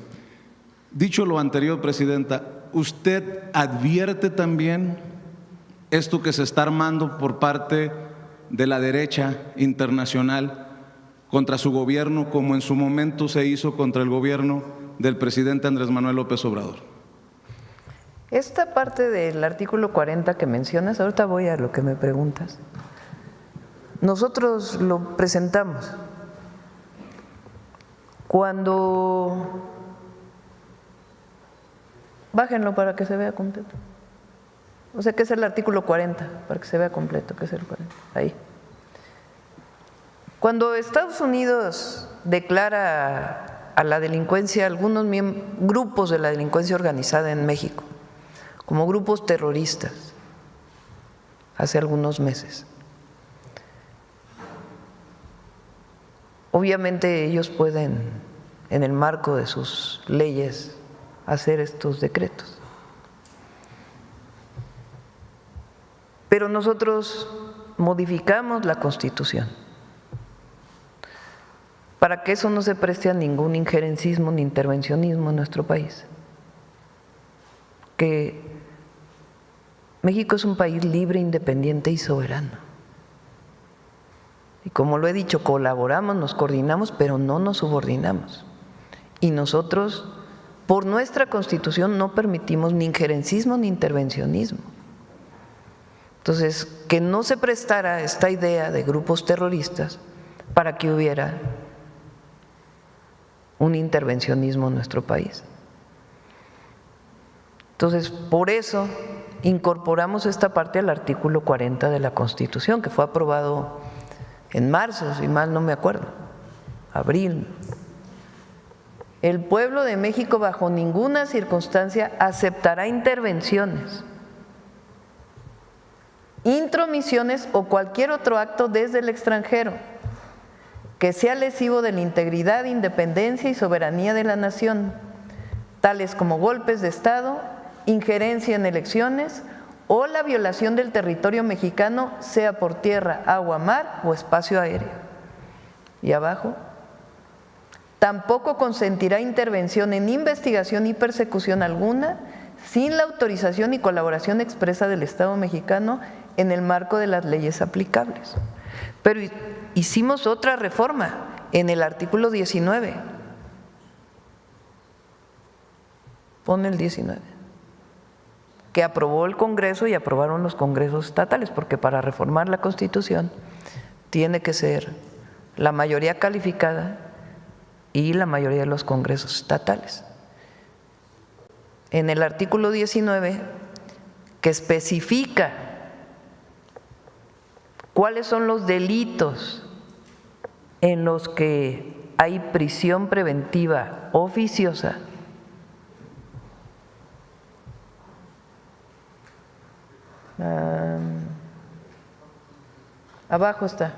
Dicho lo anterior, Presidenta, ¿usted advierte también esto que se está armando por parte de la derecha internacional contra su gobierno, como en su momento se hizo contra el gobierno del presidente Andrés Manuel López Obrador? Esta parte del artículo 40 que mencionas, ahorita voy a lo que me preguntas. Nosotros lo presentamos cuando… Bájenlo para que se vea completo. O sea, ¿qué es el artículo 40? Para que se vea completo, ¿qué es el 40? Ahí. Cuando Estados Unidos declara a la delincuencia, algunos grupos de la delincuencia organizada en México, como grupos terroristas, hace algunos meses, obviamente ellos pueden, en el marco de sus leyes, hacer estos decretos. Pero nosotros modificamos la Constitución para que eso no se preste a ningún injerencismo ni intervencionismo en nuestro país. Que México es un país libre, independiente y soberano. Y como lo he dicho, colaboramos, nos coordinamos, pero no nos subordinamos. Y nosotros, por nuestra Constitución, no permitimos ni injerencismo ni intervencionismo. Entonces, que no se prestara esta idea de grupos terroristas para que hubiera un intervencionismo en nuestro país. Entonces, por eso incorporamos esta parte al artículo 40 de la Constitución, que fue aprobado en marzo, si mal no me acuerdo, abril. El pueblo de México bajo ninguna circunstancia aceptará intervenciones, intromisiones o cualquier otro acto desde el extranjero que sea lesivo de la integridad, independencia y soberanía de la nación, tales como golpes de Estado, injerencia en elecciones o la violación del territorio mexicano, sea por tierra, agua, mar o espacio aéreo. Y abajo, tampoco consentirá intervención en investigación y persecución alguna sin la autorización y colaboración expresa del Estado mexicano en el marco de las leyes aplicables. Pero hicimos otra reforma en el artículo 19. Pon el 19. Que aprobó el Congreso y aprobaron los congresos estatales, porque para reformar la Constitución tiene que ser la mayoría calificada y la mayoría de los congresos estatales. En el artículo 19, que especifica cuáles son los delitos en los que hay prisión preventiva oficiosa, abajo está.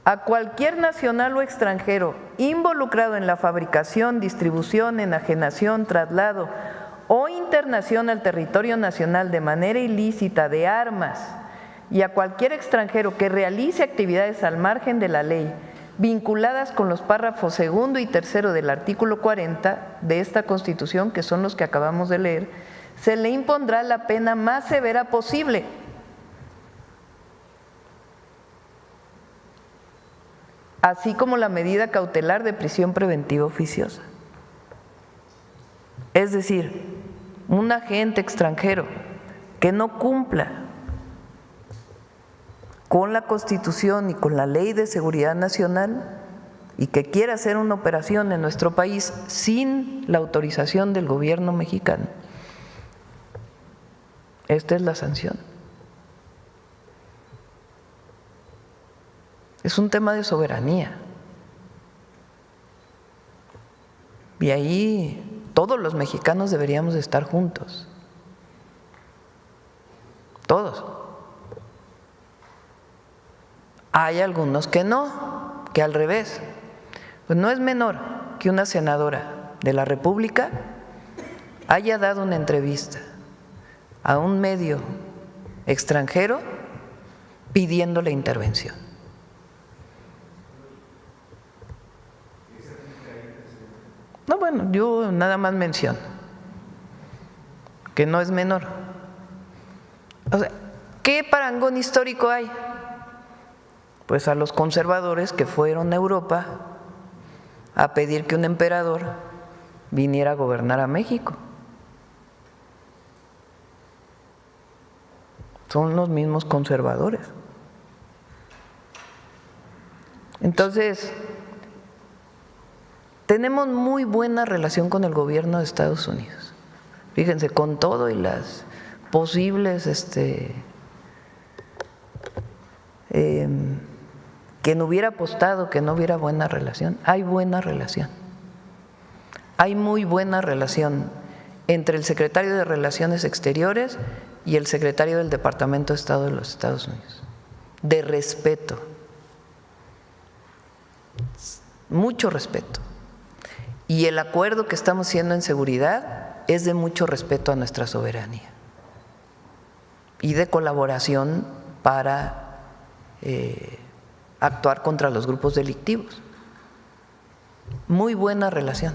A cualquier nacional o extranjero involucrado en la fabricación, distribución, enajenación, traslado o internación al territorio nacional de manera ilícita de armas, y a cualquier extranjero que realice actividades al margen de la ley vinculadas con los párrafos segundo y tercero del artículo 40 de esta Constitución, que son los que acabamos de leer, se le impondrá la pena más severa posible. Así como la medida cautelar de prisión preventiva oficiosa. Es decir, un agente extranjero que no cumpla con la Constitución y con la Ley de Seguridad Nacional y que quiera hacer una operación en nuestro país sin la autorización del gobierno mexicano, esta es la sanción. Es un tema de soberanía. Y ahí todos los mexicanos deberíamos estar juntos. Todos. Hay algunos que no, que al revés. Pues no es menor que una senadora de la República haya dado una entrevista a un medio extranjero pidiendo la intervención. No, bueno, yo nada más menciono que no es menor. O sea, ¿qué parangón histórico hay? Pues a los conservadores que fueron a Europa a pedir que un emperador viniera a gobernar a México. Son los mismos conservadores. Entonces, tenemos muy buena relación con el gobierno de Estados Unidos. Fíjense, con todo y las posibles quien hubiera apostado que no hubiera buena relación, hay buena relación. Hay muy buena relación entre el secretario de Relaciones Exteriores y el secretario del Departamento de Estado de los Estados Unidos, de respeto, mucho respeto. Y el acuerdo que estamos haciendo en seguridad es de mucho respeto a nuestra soberanía y de colaboración para actuar contra los grupos delictivos. Muy buena relación.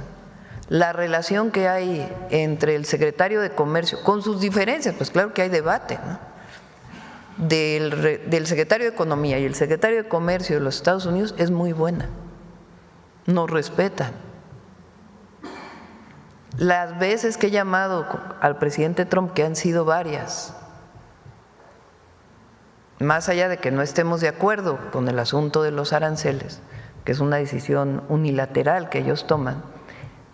La relación que hay entre el secretario de Comercio, con sus diferencias, pues claro que hay debate, ¿no?, del secretario de Economía y el secretario de Comercio de los Estados Unidos es muy buena. Nos respetan. Las veces que he llamado al presidente Trump, que han sido varias, más allá de que no estemos de acuerdo con el asunto de los aranceles, que es una decisión unilateral que ellos toman,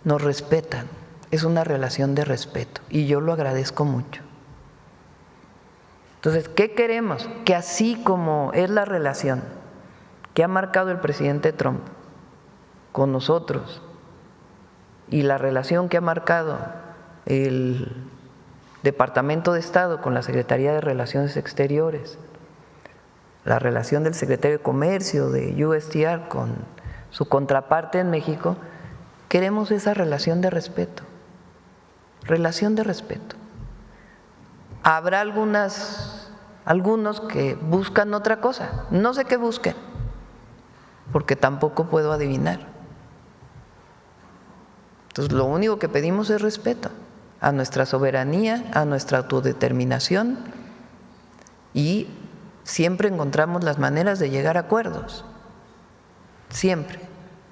nos respetan. Es una relación de respeto y yo lo agradezco mucho. Entonces, ¿qué queremos? Que así como es la relación que ha marcado el presidente Trump con nosotros y la relación que ha marcado el Departamento de Estado con la Secretaría de Relaciones Exteriores, la relación del secretario de Comercio de USTR con su contraparte en México, queremos esa relación de respeto, relación de respeto. Habrá algunos que buscan otra cosa, no sé qué busquen, porque tampoco puedo adivinar. Entonces, lo único que pedimos es respeto a nuestra soberanía, a nuestra autodeterminación, y siempre encontramos las maneras de llegar a acuerdos, siempre,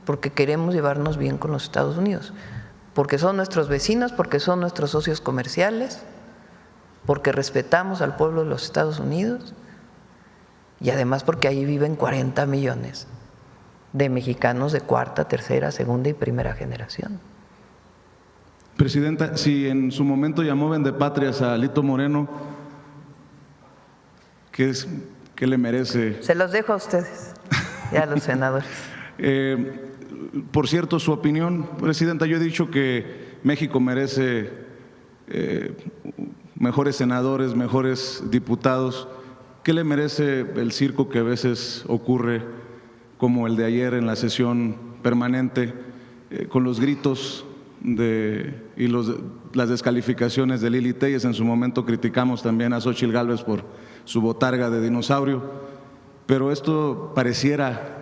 porque queremos llevarnos bien con los Estados Unidos, porque son nuestros vecinos, porque son nuestros socios comerciales, porque respetamos al pueblo de los Estados Unidos y además porque ahí viven 40 millones de mexicanos de cuarta, tercera, segunda y primera generación. Presidenta, si en su momento llamó vendepatrias a Alito Moreno, ¿qué le merece? Se los dejo a ustedes y a los senadores. Por cierto, su opinión, Presidenta, yo he dicho que México merece mejores senadores, mejores diputados. ¿Qué le merece el circo que a veces ocurre, como el de ayer en la sesión permanente, con los gritos y las descalificaciones de Lili Téllez? En su momento criticamos también a Xóchitl Gálvez por su botarga de dinosaurio, pero esto pareciera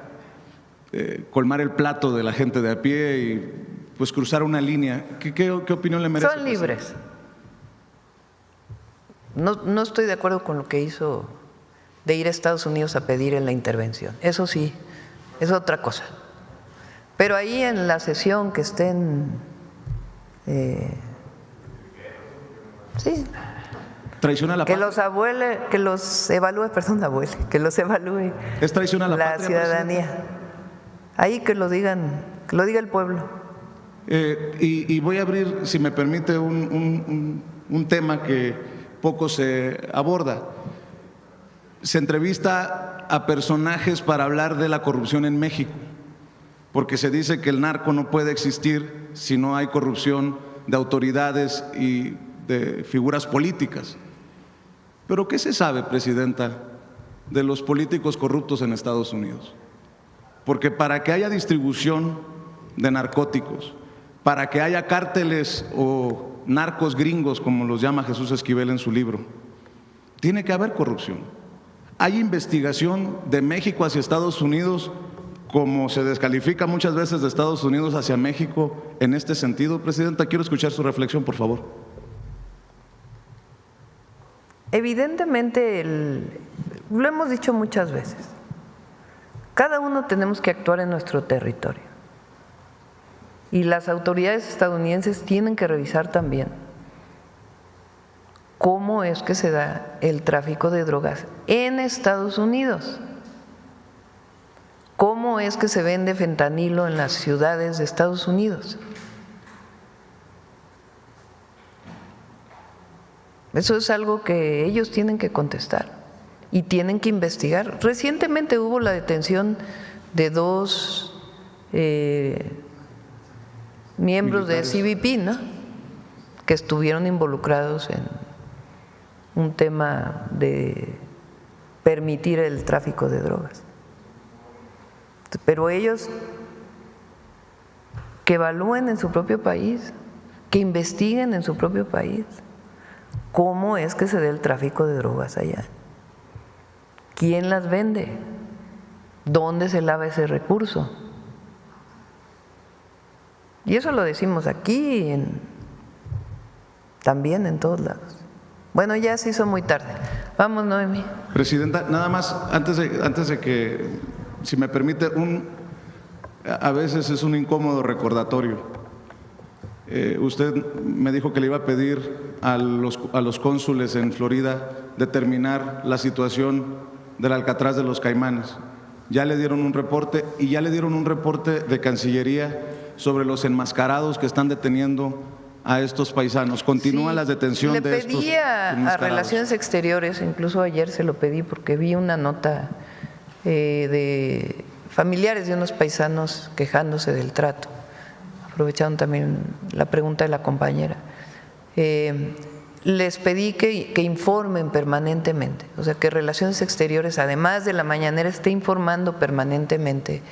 colmar el plato de la gente de a pie y pues cruzar una línea. ¿Qué opinión le merece? Son libres. No estoy de acuerdo con lo que hizo de ir a Estados Unidos a pedir en la intervención. Eso sí, es otra cosa. Pero ahí en la sesión que estén… sí. ¿Traiciona a la patria? Que los evalúe ¿Es traición a la patria, ciudadanía. Presidente? Ahí que lo diga el pueblo. Y voy a abrir, si me permite, un tema que poco se aborda. Se entrevista a personajes para hablar de la corrupción en México, porque se dice que el narco no puede existir si no hay corrupción de autoridades y de figuras políticas. Pero ¿qué se sabe, Presidenta, de los políticos corruptos en Estados Unidos? Porque para que haya distribución de narcóticos, para que haya cárteles o narcos gringos, como los llama Jesús Esquivel en su libro, tiene que haber corrupción. Hay investigación de México hacia Estados Unidos, como se descalifica muchas veces de Estados Unidos hacia México en este sentido. Presidenta, quiero escuchar su reflexión, por favor. Evidentemente, lo hemos dicho muchas veces, cada uno tenemos que actuar en nuestro territorio Y las autoridades estadounidenses tienen que revisar también cómo es que se da el tráfico de drogas en Estados Unidos. ¿Cómo es que se vende fentanilo en las ciudades de Estados Unidos? Eso es algo que ellos tienen que contestar y tienen que investigar. Recientemente hubo la detención de 2 miembros de CBP, ¿no?, que estuvieron involucrados en un tema de permitir el tráfico de drogas. Pero ellos que evalúen en su propio país, que investiguen en su propio país cómo es que se da el tráfico de drogas allá, quién las vende, dónde se lava ese recurso. Y eso lo decimos aquí y también en todos lados. Bueno, ya se hizo muy tarde. Vamos, Noemí. Presidenta, nada más, antes de que, si me permite, a veces es un incómodo recordatorio. Usted me dijo que le iba a pedir a los cónsules en Florida determinar la situación del Alcatraz de los Caimanes. Ya le dieron un reporte y ya le dieron un reporte de Cancillería sobre los enmascarados que están deteniendo a estos paisanos. Continúan las detenciones de estos enmascarados. Le pedí a Relaciones Exteriores, incluso ayer se lo pedí porque vi una nota de familiares de unos paisanos quejándose del trato. Aprovecharon también la pregunta de la compañera. Les pedí que informen permanentemente, o sea, que Relaciones Exteriores, además de la mañanera, esté informando permanentemente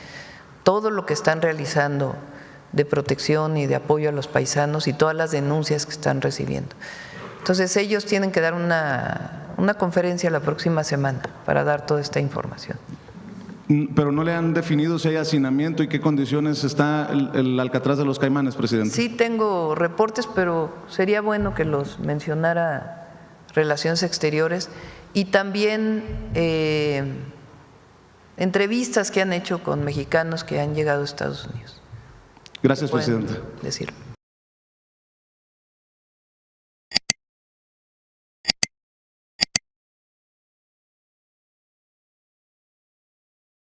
todo lo que están realizando de protección y de apoyo a los paisanos y todas las denuncias que están recibiendo. Entonces ellos tienen que dar una conferencia la próxima semana para dar toda esta información. Pero no le han definido si hay hacinamiento y qué condiciones está el Alcatraz de los Caimanes, presidente. Sí tengo reportes, pero sería bueno que los mencionara Relaciones Exteriores y también entrevistas que han hecho con mexicanos que han llegado a Estados Unidos. Gracias, presidente. Decirlo.